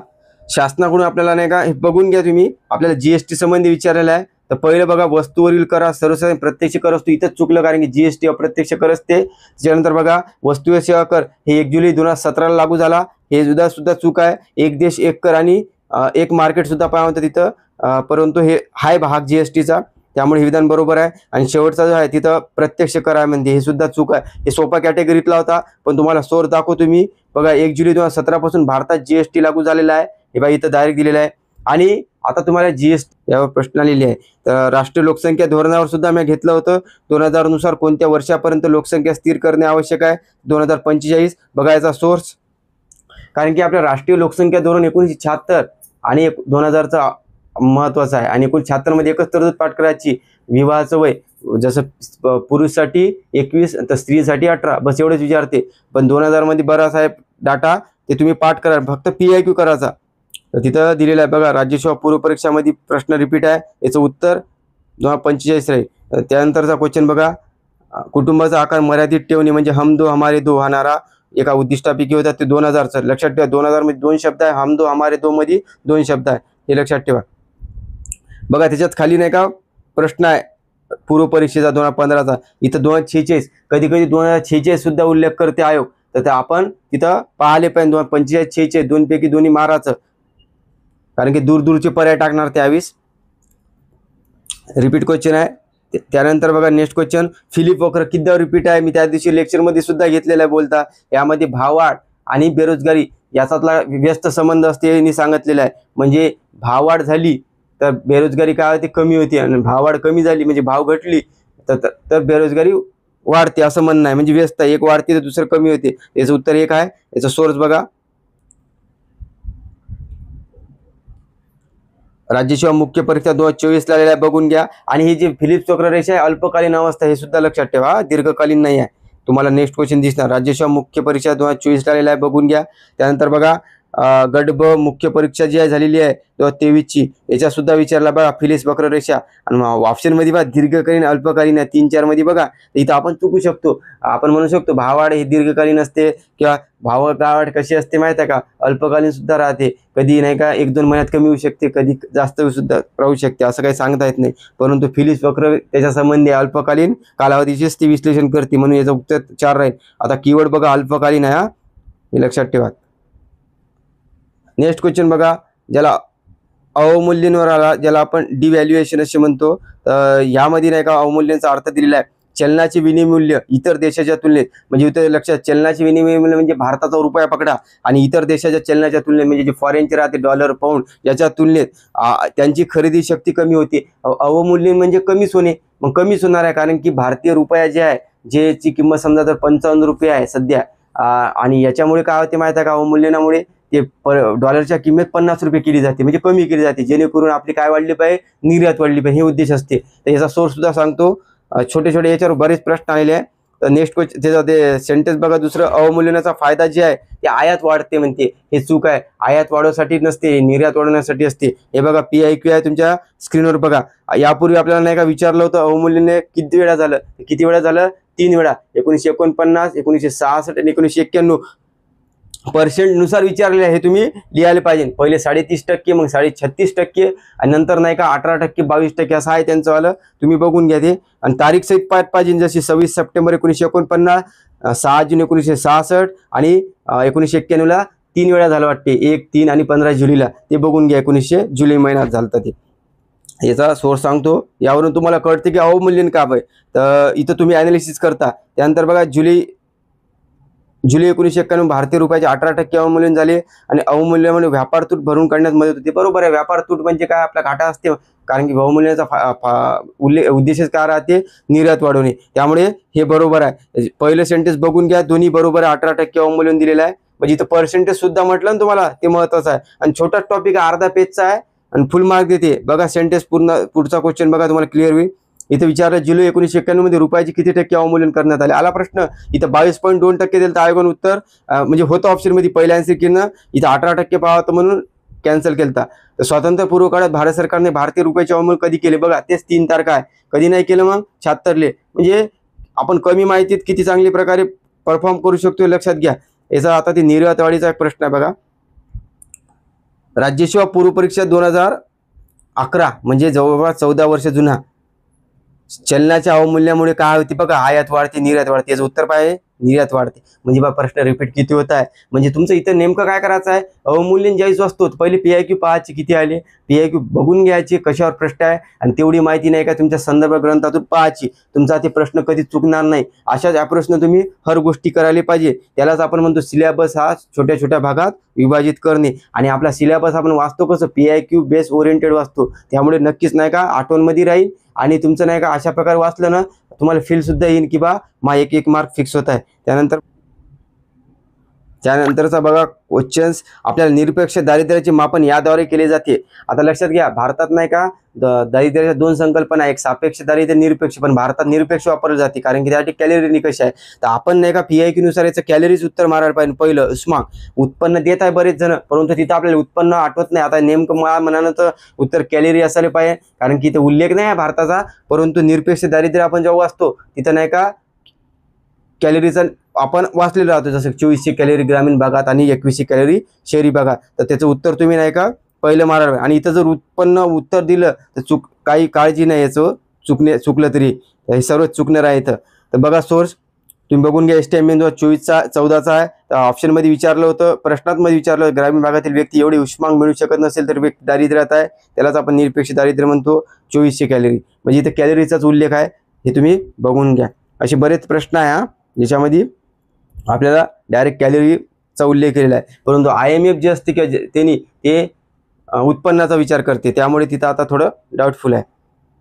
शासनाकडून आपल्याला नाही का हे बघून घ्या तुम्ही, आपल्याला GST संबंधी विचारलेला आहे. तर पहिलं बघा, वस्तूवरील कर सर्वसाधारण प्रत्यक्ष कर असतो. इथंच चुकलं, कारण की GST अप्रत्यक्ष कर असते. त्याच्यानंतर बघा, वस्तू व सेवा कर हे 1 जुलै 2017 लागू झाला. हे सुद्धा चूक आहे. एक देश एक कर आणि एक मार्केट सुद्धा पाहिजे होतं तिथं, परंतु हे हाय भाग GSTचा, त्यामुळे हे विधान बरोबर आहे. आणि शेवटचा जो आहे तिथं प्रत्यक्ष कर आहे म्हणजे, हे सुद्धा चूक आहे. हे सोपा कॅटेगरीतला होता, पण तुम्हाला सोर्स दाखवतो मी. बघा 1 जुलै 2017 पासून भारतात GST लागू झालेला आहे. हे बघा इथं डायरेक्ट दिलेलं आहे. आणि आता तुम्हाला GST यावर प्रश्न आलेले आहे. तर राष्ट्रीय लोकसंख्या धोरणावर सुद्धा मी घेतलं होतं. 2000 नुसार कोणत्या वर्षापर्यंत लोकसंख्या स्थिर करणे आवश्यक आहे, 2045. बघा याचा सोर्स, कारण की आपल्या राष्ट्रीय लोकसंख्या धोरण 1976 आणि 2000चा महत्वाचा आहे. आणि 1976 मध्ये एकच तरतूद पाठ करायची, विवाहाचं वय जसं पुरुषसाठी 21 तर स्त्रीसाठी 18, बस एवढंच विचारते. पण 2000 मध्ये बराच आहे डाटा, ते तुम्ही पाठ करा, फक्त PIQ करायचा. तर तिथं दिलेलं आहे बघा, राज्यसेवा पूर्व परीक्षामध्ये प्रश्न रिपीट आहे, याचं उत्तर 2045 राहील. त्यानंतरचा क्वेश्चन बघा, कुटुंबाचा आकार मर्यादित ठेवणे म्हणजे हम दो हमारे दो हा नारा एका उद्दिष्टापैकी होता. ते 2000चं लक्षात ठेवा. 2000 मध्ये 2 शब्द आहे, हम दो हमारे दो मध्ये 2 शब्द आहे, हे लक्षात ठेवा. बघा त्याच्यात खाली नाही का प्रश्न आहे पूर्व परीक्षेचा 2015चा, इथं 2046, कधी कधी 2046 सुद्धा उल्लेख करते आयोग. तर ते आपण तिथं पाहिले पाहिजे. 2045, 46 दोनपैकी दोन्ही माराचं, कारण की दूरचे पर्याय टाकणार त्यावेळेस. रिपीट क्वेश्चन आहे. त्यानंतर बघा नेक्स्ट क्वेश्चन, फिलिप वक्र कितीदा रिपीट आहे, मी त्या दिवशी लेक्चरमध्ये सुद्धा घेतलेलं आहे. बोलता यामध्ये भाववाढ आणि बेरोजगारी याचातला व्यस्त संबंध असते यांनी सांगितलेलं आहे. म्हणजे भाववाढ झाली तर बेरोजगारी काय होते, कमी होती, आणि भाववाढ कमी झाली म्हणजे भाव घटली तर बेरोजगारी वाढते असं म्हणणं आहे. म्हणजे व्यस्त एक वाढते तर दुसरं कमी होते. याचं उत्तर एक आहे. याचा सोर्स बघा, राज्यसेवा मुख्य परीक्षा 2024 ला आलेला आहे, बघून घ्या. आणि ही जी फिलिप्स वक्ररेषा आहे अल्पकालीन अवस्था, हे सुद्धा लक्षात ठेवा, दीर्घकालीन नाही आहे. तुम्हाला नेक्स्ट क्वेश्चन दिसणार, राज्यसेवा मुख्य परीक्षा 2024 ला आलेला आहे, बघून घ्या. त्यानंतर बघा गट ब मुख्य परीक्षा जी आहे झालेली आहे 2023ची, याच्या सुद्धा विचारला बघा फिलिप्स वक्ररेषा. आणि ऑप्शन मध्ये बघा दीर्घकालीन अल्पकालीन आहे, 3-4 मध्ये बघा. इथं आपण चुकू शकतो. आपण म्हणू शकतो भाववाढ ही दीर्घकालीन असते, किंवा भाववाढ कशी असते माहिती आहे का, अल्पकालीन सुद्धा राहते. कधी नाही का 1-2 महिन्यात कमी होऊ शकते, कधी जास्त सुद्धा राहू शकते, असं काही सांगता येत नाही. परंतु फिलिप्स वक्र त्याच्या संबंधी अल्पकालीन कालावधीचेच ती विश्लेषण करते, म्हणून याचं उत्तर 4 राहील. आता कीवर्ड बघा अल्पकालीन आहे, हे लक्षात ठेवा. नेक्स्ट क्वेश्चन बघा, ज्याला अवमूल्यनवर आला, ज्याला आपण डिव्हॅल्युएशन असे म्हणतो. तर यामध्ये नाही का अवमूल्यनाचा अर्थ दिलेला आहे, चलनाचे विनिमय इतर देशाच्या तुलनेत. म्हणजे इथं लक्षात, चलनाचे विनिमय मूल्य म्हणजे भारताचा रुपया पकडा, आणि इतर देशाच्या चलनाच्या तुलनेत म्हणजे जे फॉरेनचे राहते डॉलर पाऊंड याच्या तुलनेत त्यांची खरेदी शक्ती कमी होते. अवमूल्यन म्हणजे कमीच होणे, मग कमीच होणार आहे, कारण की भारतीय रुपया जे आहे, ज्याची किंमत समजा तर 55 रुपये आहे सध्या, आणि याच्यामुळे काय होते माहिती आहे का, अवमूल्यनामुळे ते डॉलरच्या किंमत 50 रुपये केली जाते, म्हणजे कमी केली जाते, जेणेकरून आपली काय वाढली पाहिजे, निर्यात वाढली पाहिजे, हे उद्देश असते. तर याचा सोर्स सुद्धा सांगतो. छोटे छोटे याच्यावर बरेच प्रश्न आलेले आहे. तर नेक्स्ट क्वेश्चन त्याचा ते सेंटेन्स बघा, दुसरं अवमूल्यनाचा फायदा जे आहे ते आयात वाढते म्हणते, हे चूक आहे. आयात वाढवण्यासाठी नसते, निर्यात वाढवण्यासाठी असते. हे बघा PIQ आहे तुमच्या स्क्रीनवर बघा. यापूर्वी आपल्याला नाही का विचारलं होतं अवमूल्यन किती वेळा झालं, किती वेळा झालं, 3 वेळा, 1949, 1966 आणि 1991% नुसार विचारले आहे. हे तुम्ही लिहायला पाहिजे. पहिले 33%, मग 36%, आणि नंतर नाही का 18%, 22% असं आहे त्यांचं वालं, तुम्ही बघून घ्या ते. आणि तारीख सहित पाहिजे, जशी 26 सप्टेंबर 1949, 6 जून 1966 आणि 1991ला 3 वेळा झालं वाटते, 1, 3 आणि 15 जुलैला, ते बघून घ्या. 19 जुलै महिन्यात झालं ते. याचा सोर्स सांगतो, यावरून तुम्हाला कळते की अवमूल्यन का आहे. तर इथं तुम्ही ॲनालिसिस करता. त्यानंतर बघा जुलै जुलै 1991 भारतीय रुपयाचे 18% अवमूल्यन झाले आणि अवमूल्यनामुळे व्यापार तूट भरून काढण्यात मदत होते. बरोबर आहे, व्यापार तूट म्हणजे काय, आपला घाटा असते, कारण की अवमूल्यनाचा उद्देशच काय राहते, निर्यात वाढवणे. त्यामुळे हे बरोबर आहे. पहिलं सेंटेन्स बघून घ्या, दोन्ही बरोबर आहे. 18% अवमूल्यन दिलेलं आहे, म्हणजे इथं पर्सेंटेज सुद्धा म्हटलं ना तुम्हाला, ते महत्वाचं आहे. आणि छोटाच टॉपिक अर्धा पेजचा आहे आणि फुल मार्क देते. बघा सेंटेन्स पूर्ण, पुढचा क्वेश्चन बघा, तुम्हाला क्लिअर होईल. इथं विचारलं जुलै 1991 मध्ये रुपयाचे किती टक्के अवमूल्यन करण्यात आले. आला प्रश्न, इथं 22.2% दिलं तर आयोगानं उत्तर म्हणजे होतं ऑप्शन मध्ये पहिल्या आन्सर केलं, इथं 18% पाहतं म्हणून कॅन्सल केलता. तर स्वातंत्र्यपूर्व काळात भारत सरकारने भारतीय रुपयाचे अवमूल्यन कधी केले, बघा तेच 3 तारखा आहे. कधी नाही केलं मग 76ले. म्हणजे आपण कमी माहितीत किती चांगल्या प्रकारे परफॉर्म करू शकतो हे लक्षात घ्या. याचा आता ते निर्यात वाढीचा एक प्रश्न आहे बघा. राज्यसेवा पूर्व परीक्षा 2011 म्हणजे जवळपास 14 वर्ष जुना. चलनाच्या अवमूल्यामुळे काय होते बघा, आयात वाढते, निर्यात वाढते. याचं उत्तर काय आहे, निर्यात वाढते. म्हणजे बघा प्रश्न रिपीट किती होत आहे. म्हणजे तुमचं इथं नेमकं काय करायचं आहे, अवमूल्यन ज्यावेळेस असतो पहिले PIQ पाहायचे किती आले, PIQ बघून घ्यायचे कशावर प्रश्न आहे, आणि तेवढी माहिती नाही का तुमच्या संदर्भ ग्रंथातून पाहायची. तुमचा ते प्रश्न कधी चुकणार नाही. अशाच प्रश्न तुम्ही हर गोष्टी करायला पाहिजे. त्यालाच आपण म्हणतो सिलेबस हा छोट्या छोट्या भागात विभाजित करणे. आणि आपला सिलेबस आपण वाचतो कसं, PIQ बेस ओरिएंटेड वाचतो. त्यामुळे नक्कीच नाही का आठवणमध्ये राहील. आणि तुमचं नाही का अशा प्रकारे वाचलं ना, तुम्हाला फील सुद्धा येईल की बा एक मार्क फिक्स होत आहे. त्यानंतरचा बघा क्वेश्चन्स, आपल्याला निरपेक्ष दारिद्र्याचे मापन याद्वारे केले जाते. आता लक्षात घ्या, भारतात नाही का दारिद्र्याच्या 2 संकल्पना, एक सापेक्ष दारिद्र्य, निरपेक्ष. पण भारतात निरपेक्ष वापरले जाते कारण की त्यासाठी कॅलरी निकष आहे. तर आपण नाही का PIQ नुसार याचं कॅलरीज उत्तर मारायला पाहिजे. पहिलं उत्पन्न देत आहे बरेच जण, परंतु तिथं आपल्याला उत्पन्न आठवत नाही. आता नेमकं मला म्हणानं तर उत्तर कॅलरी असायला पाहिजे, कारण की इथं उल्लेख नाही आहे भारताचा. परंतु निरपेक्ष दारिद्र्य आपण जेव्हा वाचतो तिथं नाही का कॅलरीचा आपण वाचलेलं राहतो, जसं 2400 कॅलरी ग्रामीण भागात आणि 2100 कॅलरी शहरी भागात. तर त्याचं उत्तर तुम्ही नाही का पहिलं मारावं. आणि इथं जर उत्पन्न उत्तर दिलं तर काही काळजी नाही, याचं चुकलं तरी हे सर्व चुकणार आहे इथं. तर बघा सोर्स तुम्ही बघून घ्या. STM 24चा 14चा आहे. तर ऑप्शनमध्ये विचारलं होतं, प्रश्नांमध्ये विचारलं होतं, ग्रामीण भागातील व्यक्ती एवढी उष्मांक मिळू शकत नसेल तर व्यक्ती दारिद्र्यात आहे, त्यालाच आपण निरपेक्ष दारिद्र्य म्हणतो. 2400 कॅलरी म्हणजे इथं कॅलरीचाच उल्लेख आहे, हे तुम्ही बघून घ्या. असे बरेच प्रश्न आहे हा, ज्याच्यामध्ये आपल्याला डायरेक्ट कॅलरीचा उल्लेख केलेला आहे. परंतु IMF जे असते किंवा त्यांनी ते उत्पन्नाचा विचार करते, त्यामुळे तिथं आता थोडं डाऊटफुल आहे.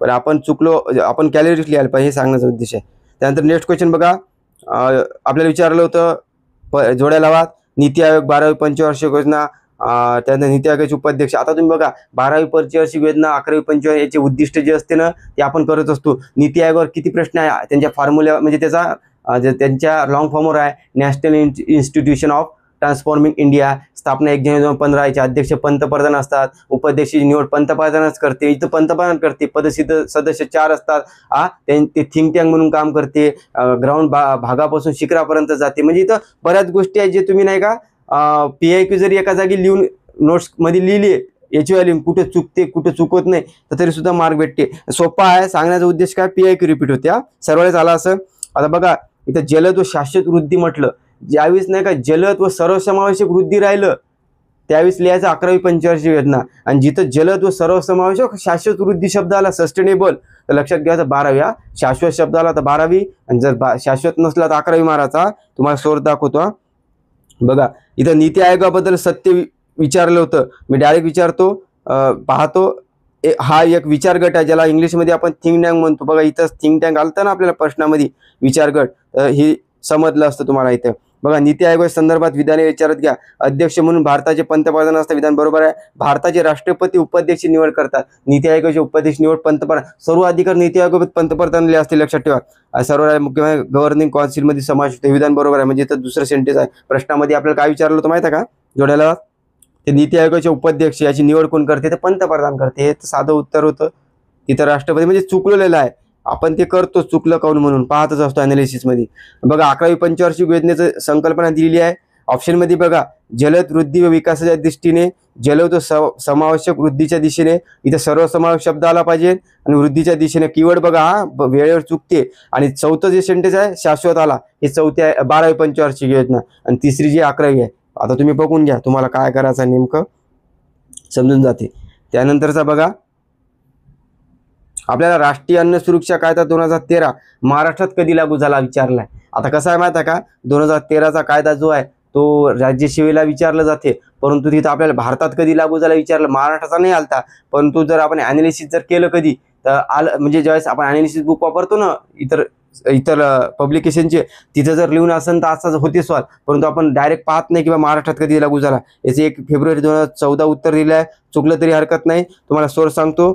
पण आपण चुकलो, आपण कॅलरीज लिहायला पाहिजे, हे सांगण्याचा उद्देश आहे. त्यानंतर नेक्स्ट क्वेश्चन बघा, आपल्याला विचारलं होतं जोड्या लावा, नीती आयोग 12वी पंचवार्षिक योजना, त्यानंतर नीती आयोगाचे उपाध्यक्ष. आता तुम्ही बघा 12वी पंचवार्षिक योजना, 11वी पंचवार्षिक याचे उद्दिष्ट जे असते ना ते आपण करत असतो. नीती आयोगावर किती प्रश्न आहे, त्यांच्या फॉर्म्युला म्हणजे त्याचा त्यांच्या लॉंग फॉर्मवर आहे, national institution of transforming India. स्थापना 1 जानेवारी 2015. याचे अध्यक्ष पंतप्रधान असतात, उपाध्यक्षाची निवड पंतप्रधानच करते. इथं पंतप्रधान करते, पदसिद्ध सदस्य 4 असतात. ते थिंक टँक म्हणून काम करते, ग्राउंड भागापासून शिखरापर्यंत जाते. म्हणजे इथं बऱ्याच गोष्टी आहेत जे तुम्ही नाही का PIQ जरी एका जागी लिहून नोट्स मध्ये लिहिली, याची व्हॅल्यू कुठे चुकते कुठे चुकत नाही, तर तरी सुद्धा मार्क भेटते. सोपा आहे, सांगण्याचा उद्देश काय, PIQ रिपीट होते. सर्वच आला असं. आता बघा इथं जलद व शाश्वत वृद्धी म्हटलं, ज्यावेळेस नाही का जलद व सर्वसमावेशक वृद्धी राहिलं त्यावेळेस लिहायचं 11वी पंचवार्षिक योजना. आणि जिथं जलद व सर्वसमावेशक शाश्वत वृद्धी शब्द आला, सस्टेनेबल, तर लक्षात घ्यायचं 12वी. शाश्वत शब्द आला तर 12वी, आणि जर शाश्वत नसला तर 11वी मारायचा. तुम्हाला सोर्स दाखवतो बघा. इथं नीती आयोगाबद्दल सत्य विचारलं होतं, मी डायरेक्ट विचारतो, पाहतो. हा एक विचार गट आहे, ज्याला इंग्लिशमध्ये आपण थिंक टँक म्हणतो. बघा इथं थिंक टँक आलं ना आपल्याला प्रश्नामध्ये, विचार गट, हे समजलं असतं तुम्हाला इथं. बघा नीती आयोगा संदर्भात विधाने विचारत घ्या. अध्यक्ष म्हणून भारताचे पंतप्रधान असतात, विधान बरोबर आहे. भारताचे राष्ट्रपती उपाध्यक्ष निवड करतात, नीती आयोगाचे उपाध्यक्ष निवड पंतप्रधान. सर्व अधिकार नीती आयोगात पंतप्रधानाला असते, लक्षात ठेवा. सर्व मुख्यमंत्री गव्हर्निंग काउन्सिलमध्ये समावेश होते, विधान बरोबर आहे. म्हणजे इथं दुसरं सेंटेन्स आहे. प्रश्नामध्ये आपल्याला काय विचारलं होतं माहिती आहे का, जोड्याला ते नीती आयोगाचे उपाध्यक्ष याची निवड कोण करते, तर पंतप्रधान करते. हे साधं उत्तर होतं. तिथं राष्ट्रपती म्हणजे चुकलेलं आहे, आपण ते करतो चुकलं काऊन म्हणून पाहतच असतो अनालिसिस मध्ये. बघा 11वी पंचवार्षिक योजनेचं संकल्पना दिलेली आहे. ऑप्शन मध्ये बघा, जलद वृद्धी व विकासाच्या दृष्टीने, जलद व समावेशक वृद्धीच्या दिशेने, इथं सर्वसमावेश शब्द आला पाहिजे. आणि वृद्धीच्या दिशेने कीवर्ड बघा, हा वेळेवर चुकते. आणि चौथं जे सेंटेन्स आहे शाश्वत आला, हे 12वी पंचवार्षिक योजना. आणि तिसरी जी 11वी आहे. आता तुम्ही बघून घ्या, तुम्हाला काय करायचं नेमकं समजून जाते. त्यानंतरचा बघा, आपल्याला राष्ट्रीय अन्न सुरक्षा कायदा 2013 महाराष्ट्रात कधी लागू झाला विचारलाय. आता कसं आहे माहिती आहे का, 2013चा कायदा जो आहे तो राज्यसेवेला विचारलं जाते, परंतु तिथं आपल्याला भारतात कधी लागू झाला विचारलं, महाराष्ट्राचा नाही आलता. परंतु जर आपण ॲनालिसिस जर केलं कधी तर म्हणजे ज्यावेळेस आपण ॲनालिसिस बुक वापरतो ना इतर इतर पब्लिकेशनचे, तिथं जर लिहून असेल तर असाच होते सवाल, परंतु आपण डायरेक्ट पाहत नाही किंवा महाराष्ट्रात कधी लागू झाला. याचे 1 फेब्रुवारी 2014 उत्तर दिलं आहे, चुकलं तरी हरकत नाही. तुम्हाला सोर्स सांगतो.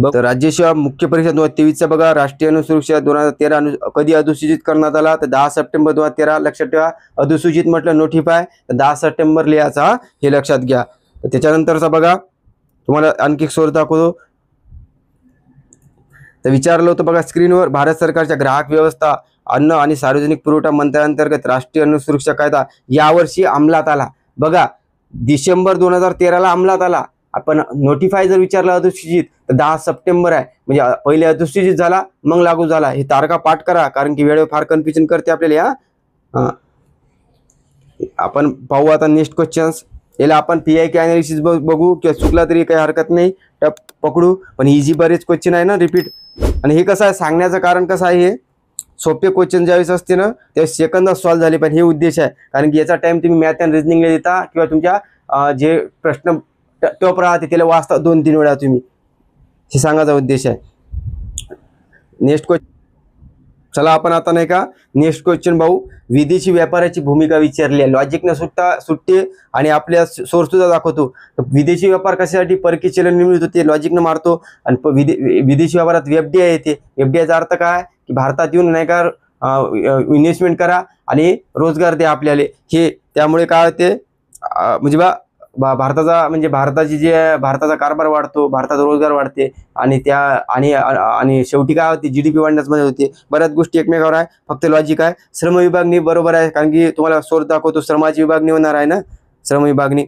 तर राज्यसेवा मुख्य परीक्षा 2023चा बघा, राष्ट्रीय अनुसूचित 2013 कधी अधिसूचित करण्यात आला तर 10 सप्टेंबर 2013. लक्षात ठेवा, अधिसूचित म्हटलं नोटिफाय तर 10 सप्टेंबर लिहायचा, हे लक्षात घ्या. तर त्याच्यानंतरचा बघा, तुम्हाला आणखी सोर्स दाखवतो. तर विचारलं होतं बघा स्क्रीनवर, भारत सरकारच्या ग्राहक व्यवस्था अन्न आणि सार्वजनिक पुरवठा मंत्र्यांतर्गत राष्ट्रीय अन्न सुरक्षा कायदा यावर्षी अंमलात आला. बघा, डिसेंबर 2013ला अंमलात आला. आपण नोटिफाय जर विचारलं अधिसूचित तर 10 सप्टेंबर आहे, म्हणजे पहिले अधिसूचित झाला मग लागू झाला. हे तारखा पाठ करा, कारण की वेळेवर फार कन्फ्युजन करते आपल्याला. आपण पाहू आता नेक्स्ट क्वेश्चन्स. याला आपण PIQ ॲनालिसिस बघू, किंवा चुकला तरी काही हरकत नाही, टप पकडू. पण इझी बरेच क्वेश्चन आहे ना रिपीट. आणि हे कसं आहे सांगण्याचं कारण कसं आहे, हे सोपे क्वेश्चन ज्यावेळेस असते ना त्या सेकंदात सॉल्व्ह झाले पाहिजे, हे उद्देश आहे. कारण की याचा टाइम तुम्ही मॅथ अँड रिजनिंगला देता, किंवा तुमच्या जे प्रश्न टॉप राहते त्याला वाचता 2-3 वेळा तुम्ही, हे सांगायचा उद्देश आहे. Next question. चला आपण आता नाही का नेक्स्ट क्वेश्चन पाहू. विदेशी व्यापाराची भूमिका विचारली आहे, लॉजिक न सुटते आणि आपल्या सोर्स सुद्धा दाखवतो. विदेशी व्यापार कशासाठी, परकीय चलन निर्मित होते, लॉजिक न मारतो. आणि विदेशी व्यापारात FDI येते. FDIचा अर्थ काय की भारतात येऊन नाही का इन्व्हेस्टमेंट करा आणि रोजगार द्या आपल्याला. हे त्यामुळे काय होते, म्हणजे भारताचा म्हणजे भारताचा कारभार वाढतो, भारताचा रोजगार वाढते, आणि आणि शेवटी काय होते, GDP वाढण्यास मदत होते. बऱ्याच गोष्टी एकमेकावर आहे, फक्त लॉजिक आहे. श्रम विभागणी बरोबर आहे, कारण की तुम्हाला सोर्स दाखवतो, श्रमाची विभागणी होणार आहे ना, श्रम विभागणी.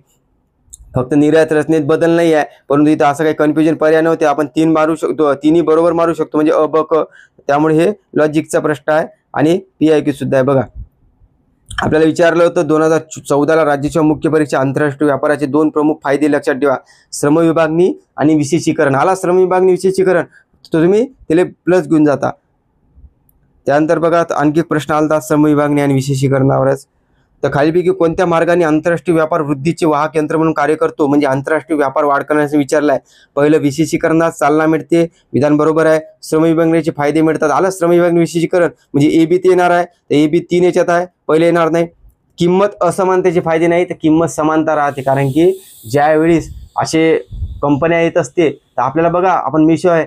फक्त निर्यात रचनेत बदल नाही आहे, परंतु इथं असं काही कन्फ्युजन पर्याय नव्हते. आपण 3 मारू शकतो, 3ही बरोबर मारू शकतो, म्हणजे अ ब क. त्यामुळे हे लॉजिकचा प्रश्न आहे आणि PIQ सुद्धा आहे. बघा, आपल्याला विचारलं होतं 2014ला राज्याच्या मुख्य परीक्षा आंतरराष्ट्रीय व्यापाराचे 2 प्रमुख फायदे लक्षात ठेवा, श्रम विभागणी आणि विशेषीकरण. आला श्रम विभागणी विशेषीकरण तर तुम्ही त्याला प्लस घेऊन जाता. त्यानंतर बघा आणखी प्रश्न आला श्रम विभागणी आणि विशेषीकरणावरच. तर खालीलपैकी कोणत्या मार्गाने आंतरराष्ट्रीय व्यापार वृद्धीचे वाहक यंत्र म्हणून कार्य करतो, म्हणजे आंतरराष्ट्रीय व्यापार वाढ करण्याचं विचारलं आहे. पहिलं, विशेषीकरणात चालना मिळते, विधान बरोबर आहे. श्रम विभागणीचे फायदे मिळतात, आला श्रम विभागणी विशेषीकरण, म्हणजे AB ते येणार आहे, तर AB 3 याच्यात आहे, पहिले येणार नाही. किंमत असमानतेचे फायदे नाही, तर किंमत समानता राहते, कारण की ज्यावेळेस असे कंपन्या येत असते तर आपल्याला बघा, आपण मिशो आहे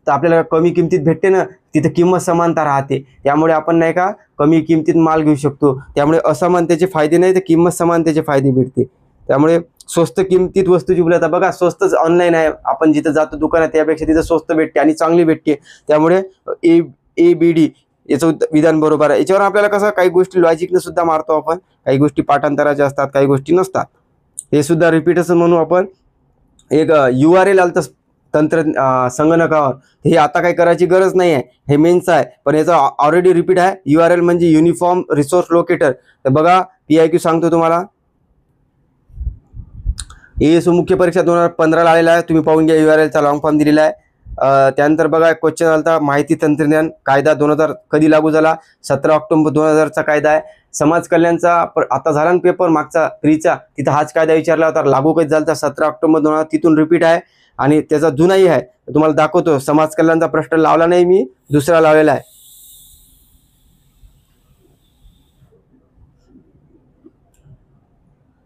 तर आपल्याला कमी किमतीत भेटते ना, तिथं किंमत समानता राहते, त्यामुळे आपण नाही का कमी किमतीत माल घेऊ शकतो. त्यामुळे असमानतेचे फायदे नाही तर किंमत समानतेचे फायदे भेटते. त्यामुळे स्वस्त किमतीत वस्तूची उपलब्धता. बघा, स्वस्तच ऑनलाईन आहे, आपण जिथं जातो दुकानात त्यापेक्षा तिथं स्वस्त भेटते आणि चांगली भेटते. त्यामुळे ABD याचं विधान बरोबर आहे. याच्यावर आपल्याला कसं काही गोष्टी लॉजिकने सुद्धा मारतो आपण, काही गोष्टी पाठांतराच्या असतात, काही गोष्टी नसतात. हे सुद्धा रिपीटच म्हणू आपण. एक URL आलं तंत्र संगणकावर, हे आता काही करायची गरज नाही आहे, हे मेन्स आहे, पण याचा ऑलरेडी रिपीट आहे. URL म्हणजे युनिफॉर्म रिसोर्स लोकेटर. तर बघा PIQ सांगतो तुम्हाला. ASU मुख्य परीक्षा 2015ला आलेला आहे, तुम्ही पाहून घ्या, URLचा लॉंग फॉर्म दिलेला आहे. त्यानंतर बघा क्वेश्चन आलता, माहिती तंत्रज्ञान कायदा 2000 कधी लागू झाला, 17 ऑक्टोबर 2000चा कायदा आहे. समाज कल्याणचा आता झाला ना पेपर मागचा प्रीचा, तिथं हाच कायदा विचारला होता, लागू कधी झाला 17 ऑक्टोबर 2000, तिथून रिपीट आहे आणि त्याचा जुनाही आहे. तुम्हाला दाखवतो, समाज कल्याणचा प्रश्न लावला नाही मी, दुसरा लावलेला आहे.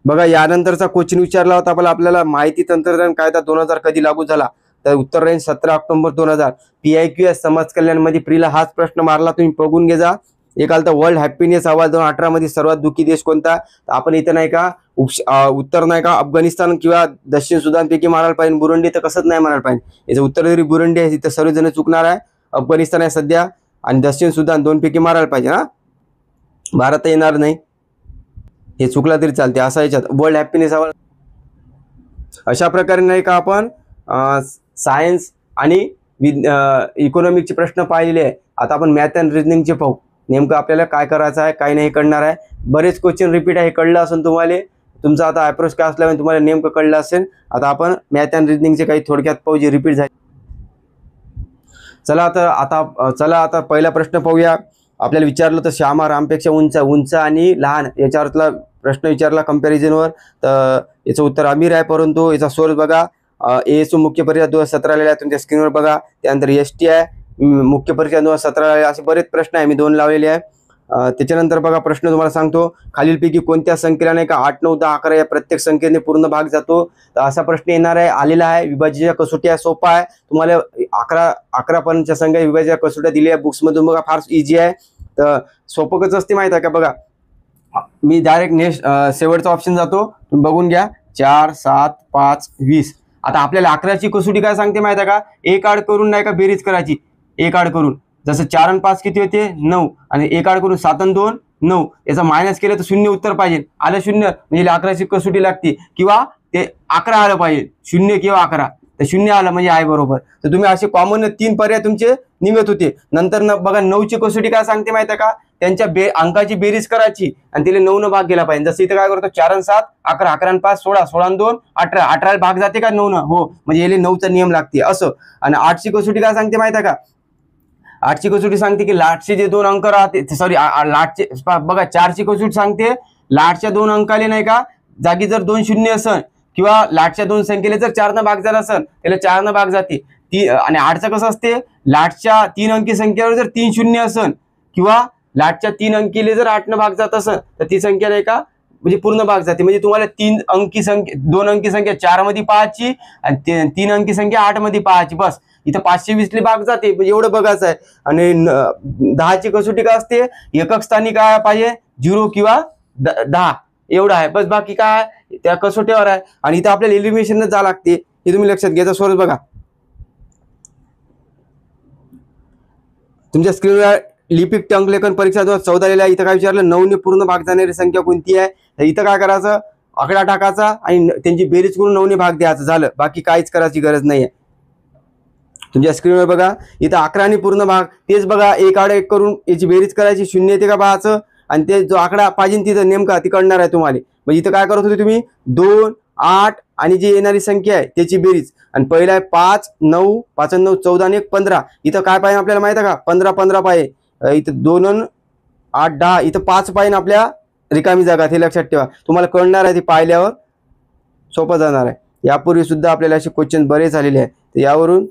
बघा, यानंतरचा क्वेश्चन विचारला होता आपल्याला, माहिती तंत्रज्ञान कायदा 2000 कधी लागू झाला, तर उत्तर राहील 17 ऑक्टोबर 2000. PIQ आहे समाज कल्याण मध्ये प्रीला हाच प्रश्न मारला, तुम्ही बघून घे जा. एक आलता वर्ल्ड हॅपीनेस अवॉर्ड 2018 मध्ये सर्वात दुःखी देश कोणता, तर आपण इथं नाही का उत्तर नाही का अफगाणिस्तान किंवा दक्षिण सुदान पैकी मारायला पाहिजे, बुरुंडी तर कसंच नाही मारायला पाहिजे. याचं उत्तर जरी बुरुंडी आहे, तिथं सर्वजण चुकणार आहे. अफगाणिस्तान आहे सध्या आणि दक्षिण सुदान 2 पैकी मारायला पाहिजे ना, भारत येणार नाही, हे चुकला तरी चालते असा याच्यात. World happiness award. अशा प्रकारे नाही का आपण सायन्स आणि इकॉनॉमिकचे प्रश्न पाहिलेले आहे. आता आपण मॅथ अँड रिजनिंगचे पाहू, नेमकं आपल्याला काय करायचं आहे काय नाही कळणार आहे. बरेच क्वेश्चन रिपीट आहे, कळलं असेल तुम्हाला, तुमचा आता अप्रोच काय असल्यामुळे तुम्हाला नेमकं कळलं असेल. आता आपण मॅथ अँड रिजनिंगचे काही थोडक्यात पाहू जे रिपीट झाले. चला आता पहिला प्रश्न पाहूया. आपल्याला विचारलं तर श्यामा रामपेक्षा उंच आणि लहान याच्यावरला प्रश्न विचारला कंपॅरिझनवर, तर याचं उत्तर अमीर आहे. परंतु याचा सोर्स बघा, ASU मुख्य परीक्षा 2017 आलेला आहे तुमच्या स्क्रीनवर बघा. त्यानंतर ST आहे मुख्य परीक्षा 2017 आलेला, असे बरेच प्रश्न आहे, मी 2 लावलेले आहे. त्याच्यानंतर बघा प्रश्न तुम्हाला सांगतो, खालीलपैकी कोणत्या संख्येला नाही का 8, 9, 10, 11 या प्रत्येक संख्येने पूर्ण भाग जातो. तर असा प्रश्न येणार आहे, आलेला आहे. विभाज्याच्या कसोटी आहे, सोपा आहे. तुम्हाला 11 पर्यंतच्या संख्या विभाज्याच्या कसोट्या दिल्या आहे बुक्समधून बघा, फार इझी आहे. तर सोपं कसं असते माहिती आहे का बघा, मी डायरेक्ट नेक्स्ट शेवटचा ऑप्शन जातो, तुम्ही बघून घ्या. 4, 7, 5, 20. आता आपल्याला 11ची कसोटी काय सांगते माहिती आहे का, एक आड करून नाही का बेरीज करायची, एक आड करून. जसं 4 आणि 5 किती होते 9, आणि एक आड करून 7 आणि 2 9. याचा मायनस केलं तर 0 उत्तर पाहिजे. आलं 0 म्हणजे 11ची कसोटी लागते, किंवा ते 11 आलं पाहिजे, 0 किंवा 11. तर 0 आलं म्हणजे आहे बरोबर. तर तुम्ही असे कॉमन 3 पर्याय तुमचे निघत होते. नंतर बघा 9ची कसोटी काय सांगते माहिती आहे का, त्यांच्या अंकाची बेरीज करायची आणि तिला 9 न भाग गेला पाहिजे. जसं इथं काय करतो, 4 आणि 7 11, 11 आणि 5 16, 16 आणि 2 18, 18 भाग जाते का 9 न, हो, म्हणजे याला 9चा नियम लागते असं. आणि 8ची कसोटी काय सांगते माहिती आहे का, 8ची कसोटी सांगते की लाटचे जे 2 अंक राहते, सॉरी लाटचे बघा 4ची कसोटी सांगते लाटच्या 2 अंकाले नाही का जागी जर 2 शून्य असेल, किंवा लाटच्या 2 संख्येला जर 4 न भाग झाला असेल त्याला 4 न भाग जाते. आणि 8चं कसं असते, लाटच्या 3 अंकी संख्येवर जर 3 शून्य असेल, किंवा लाटच्या 3 अंकीले जर 8 न भाग जात असेल तर ती संख्या नाही का म्हणजे पूर्ण भाग जाते. म्हणजे तुम्हाला 2 अंकी संख्या 4 मध्ये पाहायची आणि 3 अंकी संख्या 8 मध्ये पाहायची, बस. इथं 520 ले भाग जाते, म्हणजे एवढं बघायचं आहे. आणि 10ची कसोटी काय असते, एकक स्थानी काय पाहिजे 0 किंवा 10 एवढं आहे, बस. बाकी काय त्या कसोटीवर आहे. आणि इथं आपल्याला एलिमिनेशन जा लागते, हे तुम्ही लक्षात घ्यायचा. सोर्स बघा तुमच्या स्क्रीनवर, लिपिक टंकलेखन परीक्षा 2014 आलेला आहे. इथं काय विचारलं, 9 ने पूर्ण भाग जाणारी संख्या कोणती आहे. तर इथं काय करायचं, आकडा टाकायचा आणि त्यांची बेरीज करून 9 ने भाग द्यायचं, झालं. बाकी काहीच करायची गरज नाही आहे. तुमच्या स्क्रीनवर बघा, इथं 11 ने पूर्ण भाग, तेच बघा, एक आड एक करून याची बेरीज करायची, 0 येते का पाहायचं, आणि ते जो आकडा पाहिजे तिथं नेमका ती कळणार आहे तुम्हाला. म्हणजे इथं काय करत होते तुम्ही, 2, 8 आणि जी येणारी संख्या आहे त्याची बेरीज, आणि पहिला आहे 5, 9, 5 आणि 9 14 आणि 1 15. इथं काय पाहिजे आपल्याला माहिती आहे का, 15 15 पाहिजे. इथं 2 आणि 8 10, इथं 5 पाहिजे आपल्या रिकामी जागा, हे लक्षात ठेवा. तुम्हाला कळणार आहे, ते पाहिल्यावर सोपं जाणार आहे. यापूर्वी सुद्धा आपल्याला असे क्वेश्चन बरेच झालेले आहेत, तर यावरून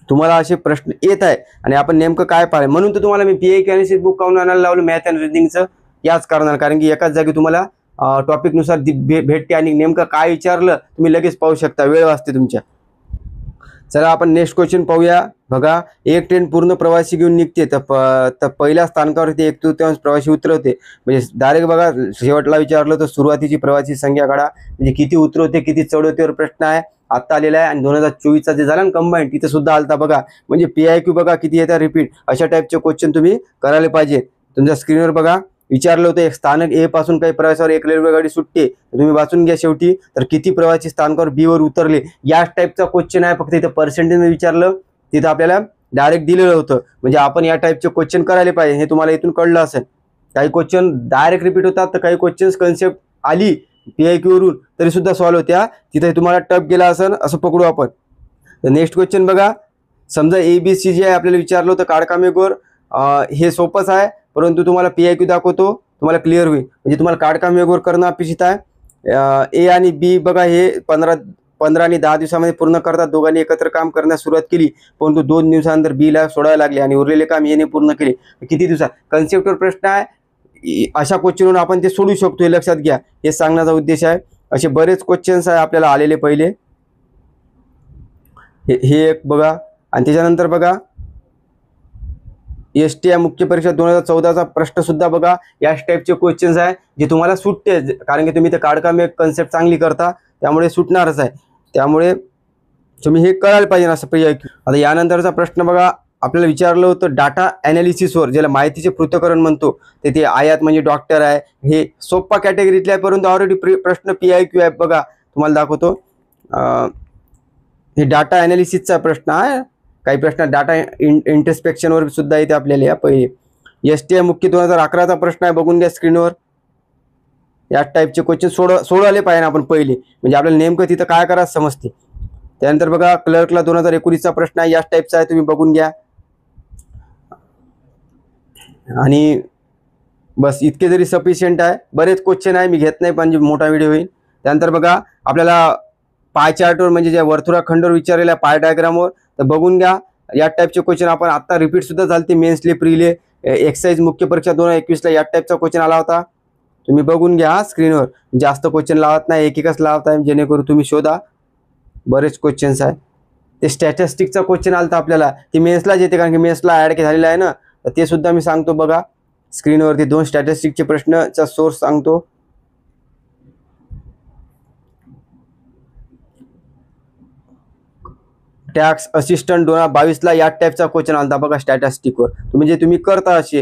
तुम्हाला असे प्रश्न येत आहे. आणि आपण नेमकं काय पाहिजे, म्हणून तर तुम्हाला मी PIQ अनालिसिस बुक काढून आणायला लावलं, मॅथ अँड रिझनिंगचं, याच कारणाला. कारण की एकाच जागी तुम्हाला टॉपिकनुसार भेटते, आणि नेमकं काय विचारलं तुम्ही लगेच पाहू शकता, वेळ वाचते तुमच्या. चला आपण नेक्स्ट क्वेश्चन पाहूया. बघा, एक ट्रेन पूर्ण प्रवासी घेऊन निघते, तर पहिल्या स्थानकावरती 1/3 प्रवासी उतरवते. म्हणजे डायरेक्ट बघा शेवटला विचारलं तर सुरुवातीची प्रवासी संख्या काढा, म्हणजे किती उतरवते किती चढवतेवर प्रश्न आहे, आता आलेला आहे. आणि 2024चा जे झाला ना कंबाईंड, तिथे सुद्धा आलता बघा. म्हणजे PIQ बघा किती येतात रिपीट, अशा टाईपचे क्वेश्चन तुम्ही करायला पाहिजे. तुमच्या स्क्रीनवर बघा विचारलं होतं, एक स्थानक A पासून काही प्रवासावर एक रेल्वे गाडी सुटते, तुम्ही वाचून घ्या शेवटी. तर किती प्रवासी स्थानकावर B वर उतरले, याच टाईपचा क्वेश्चन आहे. फक्त इथं पर्सेंटेज विचारलं, तिथं आपल्याला डायरेक्ट दिलेलं होतं. म्हणजे आपण या टाईपचे क्वेश्चन करायला पाहिजे, हे तुम्हाला इथून कळलं असेल. काही क्वेश्चन डायरेक्ट रिपीट होतात, तर काही क्वेश्चन्स कन्सेप्ट आली PIQ वरून तरी सुद्धा सॉल्व्ह होत्या. तिथे तुम्हाला टफ गेला असेल असं पकडू आपण. तर नेक्स्ट क्वेश्चन बघा, समजा ABC जे आहे आपल्याला विचारलं होतं काडकामेघोर, हे सोपंच आहे, परंतु तुम्हाला PIQ दाखवतो, तुम्हाला क्लिअर होईल. म्हणजे तुम्हाला काडकामेघोर करणं अपेक्षित आहे. A आणि B बघा, हे 15 आणि 10 दिवसामध्ये पूर्ण करतात. दोघांनी एकत्र काम करण्यास सुरुवात केली, परंतु 2 दिवसानंतर B ला सोडायला लागले आणि उरलेले काम याने पूर्ण केले. किती दिवसात, कन्सेप्टवर प्रश्न आहे. अशा क्वेश्चनवरून आपण ते सोडू शकतो, हे लक्षात घ्या, हे सांगण्याचा उद्देश आहे. असे बरेच क्वेश्चन्स आहे आपल्याला आलेले पहिले, हे एक बघा. आणि त्याच्यानंतर बघा STI मुख्य परीक्षा 2014चा प्रश्न सुद्धा बघा, याच टाईपचे क्वेश्चन्स आहे जे तुम्हाला सुटते, कारण की तुम्ही ते काडकामेघ कन्सेप्ट चांगली करता, त्यामुळे सुटणारच आहे. त्यामुळे तुम्ही हे करायला पाहिजे असं PIQ. आता यानंतरचा प्रश्न बघा, आपल्याला विचारलं होतं डाटा ॲनालिसिसवर, ज्याला माहितीचे पृथक्करण म्हणतो. ते आयात म्हणजे डॉक्टर आहे, हे सोप्पा कॅटेगरीतले आहे, परंतु ऑलरेडी प्रश्न PIQ आहे बघा, तुम्हाला दाखवतो. हे डाटा ॲनालिसिसचा प्रश्न आहे. काही प्रश्न डाटा इंटरस्पेक्शनवर सुद्धा येते आपल्याला. या पहिले STI मुख्य 2011चा प्रश्न आहे, बघून घ्या स्क्रीनवर. या टाईपचे क्वेश्चन सोडवले पाहिजे आपण पहिले, म्हणजे आपल्याला नेमकं तिथं काय करायचं समजते. त्यानंतर बघा क्लर्कला 2019चा प्रश्न आहे, याच टाईपचा आहे, तुम्ही बघून घ्या. आणि बस इतके जरी सफिशियंट आहे. बरेच क्वेश्चन आहे, मी घेत नाही पण मोठा व्हिडिओ होईल. त्यानंतर बघा आपल्याला पाय चार्टवर म्हणजे ज्या वर्तुळाखंडावर विचारलेल्या पाय डायग्रामवर तर बघून घ्या. या टाईपचे क्वेश्चन आपण आता रिपीट सुद्धा झालते मेन्सले प्रीले एक्सरसाइज मुख्य परीक्षा 2021ला या टाईपचा क्वेश्चन आला होता. तुम्ही बघून घ्या स्क्रीनवर. जास्त क्वेश्चन लावत नाही, एक एकच लावत आहे जेणेकरून तुम्ही शोधा. बरेच क्वेश्चन्स आहे. ते स्टॅटिस्टिकचा क्वेश्चन आलता आपल्याला, ते मेन्सलाच येते कारण की मेन्सला ॲड झालेला आहे ना. तर ते सुद्धा मी सांगतो बघा स्क्रीनवरती. 2 स्टॅटिस्टिकचे प्रश्नचा सोर्स सांगतो. टॅक्स असिस्टंट 2022ला या टाईपचा क्वेश्चन आलता बघा स्टॅटिस्टिकवर. म्हणजे तुम्ही करता असे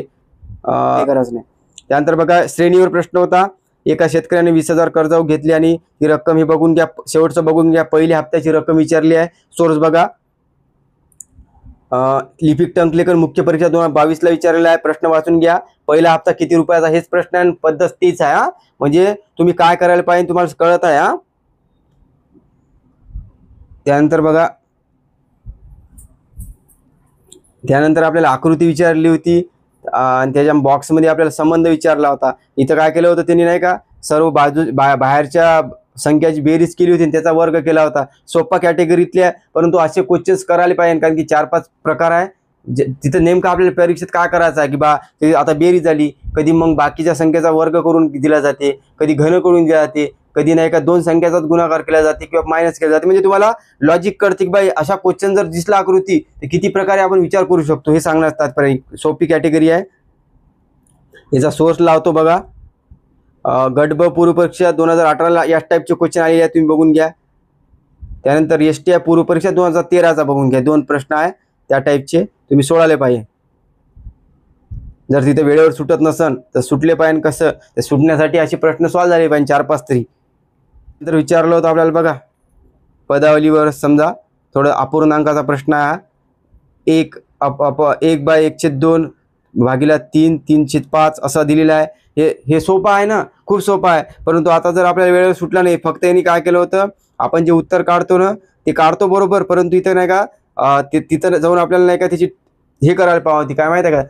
गरज नाही. त्यानंतर बघा श्रेणीवर प्रश्न होता. एका शेतकऱ्याने 20,000 कर्ज घेतली आणि ही रक्कम ही बघून घ्या. शेवटचं बघून घ्या. पहिल्या हप्त्याची रक्कम विचारली आहे. सोर्स बघा लिपिक टंकलेकर मुख्य परीक्षा 2022ला विचारलेला आहे. प्रश्न वाचून घ्या. पहिला हप्ता किती रुपयाचा हेच प्रश्न आहे. पद्धत तीच आहे हा. म्हणजे तुम्ही काय करायला पाहिजे तुम्हाला कळत आहे हा. त्यानंतर बघा त्यानंतर आपल्याला आकृती विचारली होती आणि त्याच्या बॉक्समध्ये आपल्याला संबंध विचारला होता. इथं काय केलं होतं त्यांनी नाही का सर्व बाहेरच्या संख्याची बेरीज केली होती आणि त्याचा वर्ग केला होता. सोपा कॅटेगरीतल्या परंतु असे क्वेश्चन्स करायला पाहिजे कारण की 4-5 प्रकार आहे. तिथं नेमकं आपल्याला परीक्षेत काय करायचं आहे की बा ते आता बेरीज झाली, कधी मग बाकीच्या संख्येचा वर्ग करून दिला जाते, कधी घन करून दिला जाते, कधी नाही का 2 संख्याचाच गुणाकार केला जाते किंवा मायनस केला जाते. म्हणजे तुम्हाला लॉजिक कळते की बाई अशा क्वेश्चन जर दिसला आकृती तर किती प्रकारे आपण विचार करू शकतो हे सांगण्यात तात्पर्य. सोपी कॅटेगरी आहे. याचा सोर्स लावतो बघा. गट ब पूर्व परीक्षा 2018ला या टाईपचे क्वेश्चन आलेले आहेत, तुम्ही बघून घ्या. त्यानंतर STI पूर्व परीक्षा 2013चा बघून घ्या. 2 प्रश्न आहे त्या टाईपचे, तुम्ही सोडवले पाहिजे. जर तिथे वेळेवर सुटत नसन तर सुटले पाहिजे कसं, तर सुटण्यासाठी असे प्रश्न सॉल्व झाले पाहिजे 4-5 तरी. नंतर विचारलं होतं आपल्याला बघा पदावलीवर समजा थोडं अपूर्णांकाचा प्रश्न आहे. 1/1/2 भागिले 3 3/5 असा दिलेला आहे. हे सोपं आहे ना, खूप सोपं आहे. परंतु आता जर आपल्याला वेळेवर सुटला नाही, फक्त यांनी काय केलं होतं आपण जे उत्तर काढतो ना ते काढतो बरोबर, परंतु इथं नाही का तिथं जाऊन आपल्याला नाही का त्याची हे करायला पाहिजे होती काय माहिती आहे का,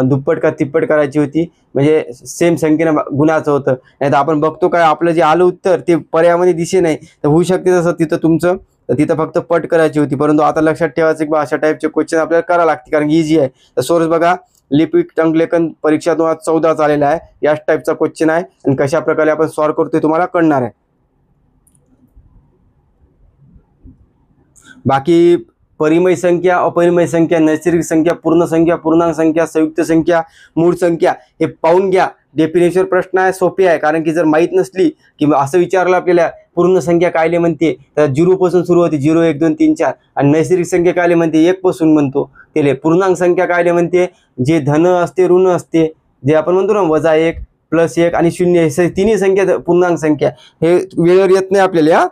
दुप्पट का तिप्पट करायची होती. म्हणजे सेम संख्येनं गुणाचं होतं. नाही तर आपण बघतो काय आपलं जे आलं उत्तर ते पर्यायामध्ये दिसे नाही, तर होऊ शकते तसं तिथं तुमचं, तर तिथं फक्त पट करायची होती. परंतु आता लक्षात ठेवायचं की अशा टाईपचे क्वेश्चन आपल्याला करावं लागते कारण इझी आहे. तर सोर्स बघा लिपिक टंकलेखन परीक्षा 2014 आलेला आहे. याच टाईपचा क्वेश्चन आहे आणि कशा प्रकारे आपण सॉल्व करतोय तुम्हाला कळणार आहे. बाकी परिमेय संख्या, अपरिमेय संख्या, नैसर्गिक संख्या, पूर्ण संख्या, पूर्णांक संख्या, संयुक्त संख्या, मूळ संख्या हे पाहून घ्या. डेफिनेशन प्रश्न आहे, सोपे आहे. कारण की जर माहीत नसली किंवा असं विचारलं आपल्याला पूर्ण संख्या कायले म्हणते तर 0 पासून सुरू होते, 0 1 2 3 4. आणि नैसर्गिक संख्या कायले म्हणते 1 पासून म्हणतो. त्याला पूर्णांक संख्या कायले म्हणते जे धन असते ऋण असते, जे आपण म्हणतो ना -1 +1 आणि 0 हे तिन्ही संख्या पूर्णांक संख्या. हे वेळेवर येत नाही आपल्याला.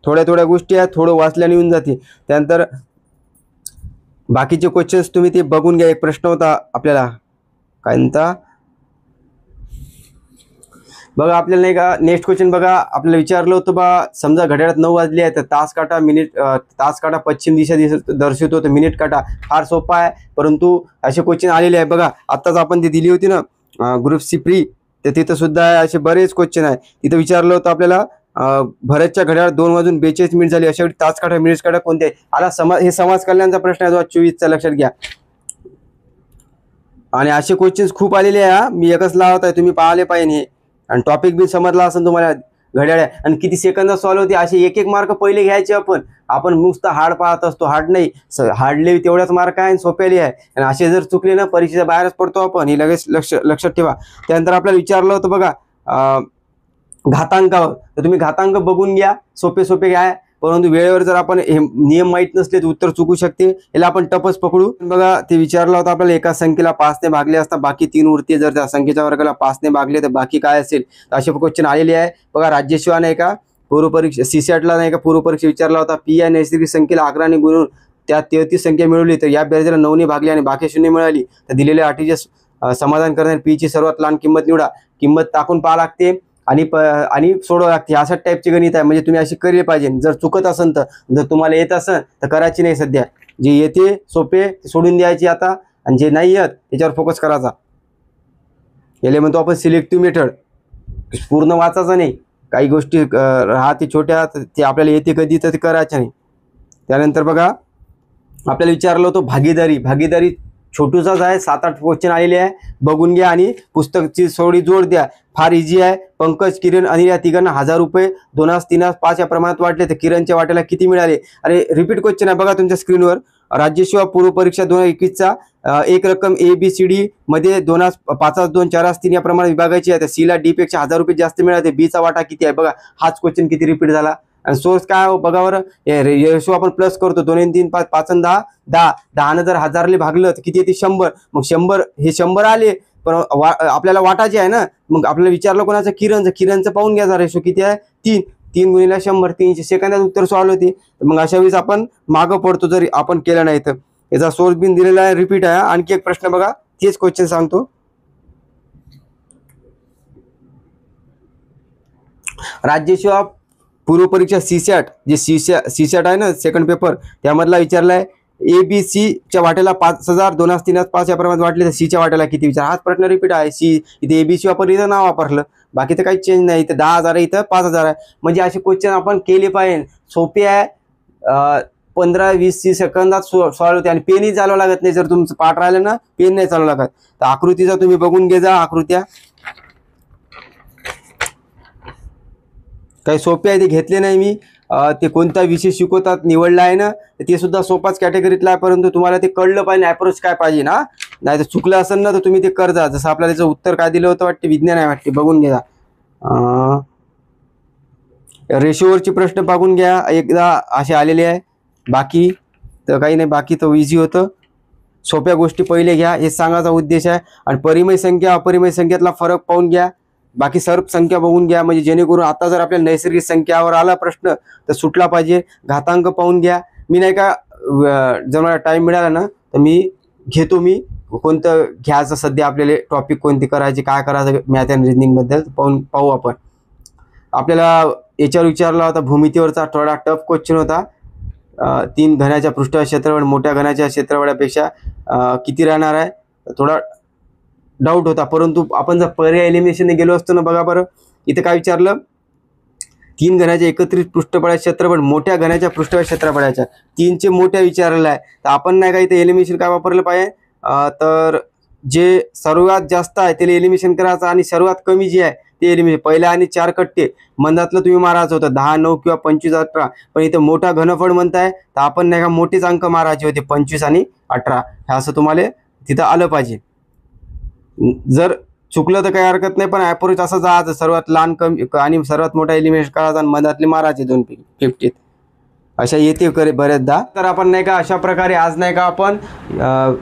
थोड्या गोष्टी आहेत, थोडं वाचल्याने येऊन जाते. त्यानंतर बाकीचे क्वेश्चन्स तुम्ही ते बघून घ्या. एक प्रश्न होता आपल्याला काय म्हणता बघा आपल्याला नाही का नेक्स्ट क्वेश्चन बघा आपल्याला विचारलं होतं बा समजा घड्याळात 9 वाजले आहेत तर तास काटा पश्चिम दिशा दर्शवतो तर मिनिट काटा. फार सोपा आहे परंतु असे क्वेश्चन आलेले आहे बघा. आत्ताच आपण ती दिली होती ना ग्रुप सी प्री, तर तिथं सुद्धा असे बरेच क्वेश्चन आहे. तिथं विचारलं होतं आपल्याला भरतच्या घड्याळ 2:42 झाली, अशा वेळी तास काटा मिनिट काटा कोणते आला. हे समाज कल्याणचा प्रश्न आहे 2024चा, लक्षात घ्या. आणि असे क्वेश्चन्स खूप आलेले आहे. मी एकच लावत आहे, तुम्ही पाहिले पाहिजे हे. आणि टॉपिक बी समजला असेल तुम्हाला. घड्याळ आणि किती सेकंदात सॉल्व्ह होते असे 1-1 मार्क पहिले घ्यायचे. आपण नुसतं हार्ड पाहत असतो. हार्ड नाही, हार्डले तेवढ्याच मार्क आहे आणि सोप्याले आहे. आणि असे जर चुकले ना परीक्षेच्या बाहेरच पडतो आपण, हे लगेच लक्षात ठेवा. त्यानंतर आपल्याला विचारलं होतं बघा घातांकावर, तर तुम्ही घातांक बघून घ्या. सोपे घ्या. परंतु वेळेवर जर आपण हे नियम माहीत नसले तर उत्तर चुकू शकते. याला आपण टपच पकडू. बघा ते विचारलं होतं आपल्याला एका संख्येला 5 ने भागले असता बाकी 3 उरते, जर त्या संख्येच्या वर्गाला 5 ने भागले तर बाकी काय असेल, असे क्वेश्चन आलेले आहे बघा. राज्यसेवा नाही का पूर्व परीक्षा CSATला नाही का पूर्व परीक्षा विचारला होता. पी या नैसर्गिक संख्येला 11 ने गुणून त्या 33 संख्या मिळवली तर या बेरजेला 9 ने भागली आणि बाकी 0 मिळाली तर दिलेल्या अटीचे समाधान करणारी पी ची सर्वात लहान किंमत निवडा. किंमत टाकून पाहा लागते आणि सोडवा लागते. अशा टाईपचे गणित आहे. म्हणजे तुम्ही अशी केले पाहिजे. जर चुकत असेल तर, जर तुम्हाला येत असेल तर करायची नाही. सध्या जे येते सोपे सोडून द्यायची आता आणि जे नाही आहेत त्याच्यावर फोकस करायचा. याला म्हणतो आपण सिलेक्टिव्ह मेथड. पूर्ण वाचायचं नाही, काही गोष्टी राहते छोट्या ते आपल्याला येते कधी तर ते करायच्या नाही. त्यानंतर बघा आपल्याला विचारलं होतं भागीदारी छोटूसाच आहे, 7-8 क्वेश्चन आलेले आहे, बघून घ्या आणि पुस्तकची थोडी जोड द्या. फार इझी आहे. पंकज, किरण, अनिल या तिघांना 1000 रुपये 2, 3, 5 या प्रमाणात वाटले तर किरणच्या वाट्याला किती मिळाले. अरे रिपीट क्वेश्चन आहे बघा तुमच्या स्क्रीनवर. राज्यसेवा पूर्व परीक्षा 2021चा एक रक्कम ABCD मध्ये 2, 5, 2, 4, 3 या प्रमाणात विभागायची आहे. तर C ला D पेक्षा 1000 रुपये जास्त मिळाले. B चा वाटा किती आहे बघा. हाच क्वेश्चन किती रिपीट झाला. आणि सोर्स काय बघा बरं. रेशो आपण प्लस करतो. 2 आणि 3 5 5 आणि 10 10 10 जर 1000 भागलं तर किती येते 100. मग 100 हे 100 आले पण आपल्याला वाटायचे आहे ना. मग आपल्याला विचारलं कोणाचं किरणचं पाहून घ्या रेशो किती आहे 3 3 गुणिले 100 300 सेकंदात उत्तर सॉल्व्ह होते. मग अशा वेळेस आपण मागं पडतो जर आपण केलं नाही तर. याचा सोर्स बिन दिलेला आहे, रिपीट आहे. आणखी एक प्रश्न बघा, तेच क्वेश्चन सांगतो. राज्यसेवा पूर्व परीक्षा CSAT जे CSAT आहे ना सेकंड पेपर, त्यामधला विचारलाय ABCच्या वाट्याला 5000 2, 3, 5 या प्रमाणात वाटले तर C च्या वाट्याला किती विचार. हाच प्रश्न रिपीट आहे. C इथे ABC वापरलं, इथं नाव वापरलं, बाकी तर काही चेंज नाही. इथं 10,000 आहे, इथं 5,000 आहे. म्हणजे असे क्वेश्चन आपण केले पाहिजे. सोपे आहे. 15-20 सेकंदात सॉल्व्ह होते आणि पेनही चालवावं लागत नाही. जर तुमचं पाठ राहिलं ना पेन नाही चालवावं लागत. तर आकृतीचा तुम्ही बघून घे जा. आकृत्या काही सोपे आहे, ते घेतले नाही मी. ते कोणता विषय शिकवतात निवडला आहे ना ते सुद्धा सोपाच कॅटेगरीतला आहे. परंतु तुम्हाला ते कळलं पाहिजे, अप्रोच काय पाहिजे ना. नाही तर चुकलं असेल ना तर तुम्ही ते कर जा. जसं आपल्याला त्याचं उत्तर काय दिलं होतं वाटते, विज्ञान आहे वाटते, बघून घ्या. रेशोवरचे प्रश्न बघून घ्या एकदा, असे आलेले आहे. बाकी तर काही नाही, बाकी तर इझी होतं. सोप्या गोष्टी पहिले घ्या, हे सांगायचा उद्देश आहे. आणि परिमेय संख्या अपरिमेय संख्येतला फरक पाहून घ्या. बाकी सर्व संख्या बघून घ्या, म्हणजे जेणेकरून आता जर आपल्या नैसर्गिक संख्यावर आला प्रश्न तर सुटला पाहिजे. घातांक पाहून घ्या. मी नाही का जर मला टाईम मिळाला ना तर मी घेतो. मी कोणतं घ्यायचं सध्या, आपल्याला टॉपिक कोणती करायची, काय करायचं मॅथ अँड रिजनिंगबद्दल पाहू आपण. आपल्याला याच्यावर विचारला होता भूमितीवरचा, थोडा टफ क्वेश्चन होता. 3 घनाच्या पृष्ठभाग क्षेत्रफळ मोठ्या घनाच्या क्षेत्रफळापेक्षा किती राहणार आहे, थोडा डाऊट होता. परंतु आपण जर पर्याय एलिमिनेशनने गेलो असतो ना, बघा बरं इथं काय विचारलं. 3 घनाच्या एकत्रित पृष्ठफळाचे क्षेत्रफळ मोठ्या घनाच्या पृष्ठभाग क्षेत्रफळाच्या 3चे मोठ्या विचारलेलं आहे. तर आपण नाही का इथं एलिमिनेशन काय वापरलं पाहिजे, तर जे सर्वात जास्त आहे त्याला एलिमिनेशन करायचं आणि सर्वात कमी जे आहे ते एलिमिनेशन. पहिल्या आणि 4 कट्टे मधातलं तुम्ही मारायचं होतं 10, 9 किंवा 25, 18. पण इथं मोठा घनफळ म्हणताय तर आपण नाही का मोठेच अंक मारायचे होते 25 आणि 18. हे असं तुम्हाला तिथं आलं पाहिजे. जर चुकलं तर काही हरकत नाही, पण अप्रोच असं जायचं सर्वात लहान कमी आणि सर्वात मोठा एलिमिनेट करायचा आणि मधातले मारायचे 250 अशा येते करे बऱ्याचदा. तर आपण नाही का अशा प्रकारे आज नाही का आपण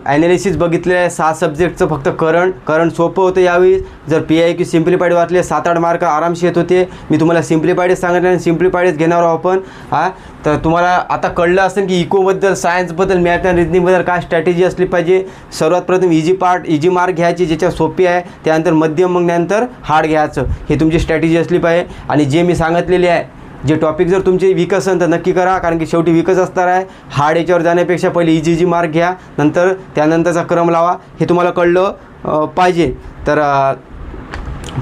ॲनालिसिस बघितले आहे 6 सब्जेक्टचं. फक्त करंट सोपं होतं यावेळी. जर PIQ सिम्प्लिफाईड वाचले 7-8 मार्क आरामशी येत होते. मी तुम्हाला सिम्प्लिफाईडच सांगितलं आणि सिम्प्लिफाईडच घेणार आहोत आपण. तर तुम्हाला आता कळलं असेल की इकोबद्दल, सायन्सबद्दल, मॅथ अँड रिजनिंगबद्दल काय स्ट्रॅटेजी असली पाहिजे. सर्वात प्रथम इझी मार्क घ्यायची ज्याच्या सोपी आहे, त्यानंतर मध्यम, मग त्यानंतर हार्ड घ्यायचं. हे तुमची स्ट्रॅटेजी असली पाहिजे. आणि जे मी सांगितलेले आहे जे टॉपिक जर तुमचे वीक असेल तर नक्की करा, कारण की शेवटी वीकच असणार आहे. हार्ड याच्यावर जाण्यापेक्षा पहिले इझी मार्क घ्या, नंतर त्यानंतरचा क्रम लावा. हे तुम्हाला कळलं पाहिजे. तर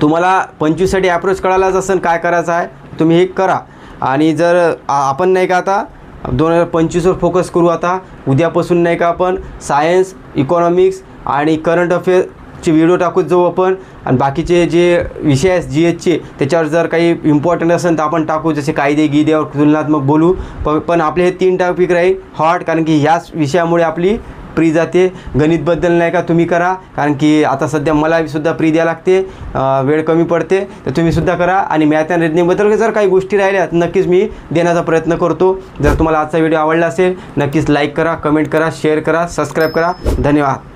तुम्हाला 25 साठी अप्रोच कळालाच असेल काय करायचं आहे, तुम्ही हे करा. आणि जर आपण नाही का आता 2025वर फोकस करू. आता उद्यापासून नाही का आपण सायन्स, इकॉनॉमिक्स आणि करंट अफेअरचे व्हिडिओ टाकूच जाऊ आपण. आणि बाकीचे जे विषय आहेत GHचे त्याच्यावर जर काही इम्पॉर्टंट असेल तर आपण टाकू, जसे कायदे गिद्यावर तुलनात्मक बोलू. पण आपले हे 3 टॉपिक राहील हॉट, कारण की ह्याच विषयामुळे आपली प्री जाते. गणितबद्दल नाही का तुम्ही करा, कारण की आता सध्या मला सुद्धा प्री द्यावं लागते, वेळ कमी पडते. तर तुम्ही सुद्धा करा. आणि मॅथ अँड रिजनिंगबद्दल जर काही गोष्टी राहिल्या तर नक्कीच मी देण्याचा प्रयत्न करतो. जर तुम्हाला आजचा व्हिडिओ आवडला असेल नक्कीच लाईक करा, कमेंट करा, शेअर करा, सबस्क्राईब करा. धन्यवाद.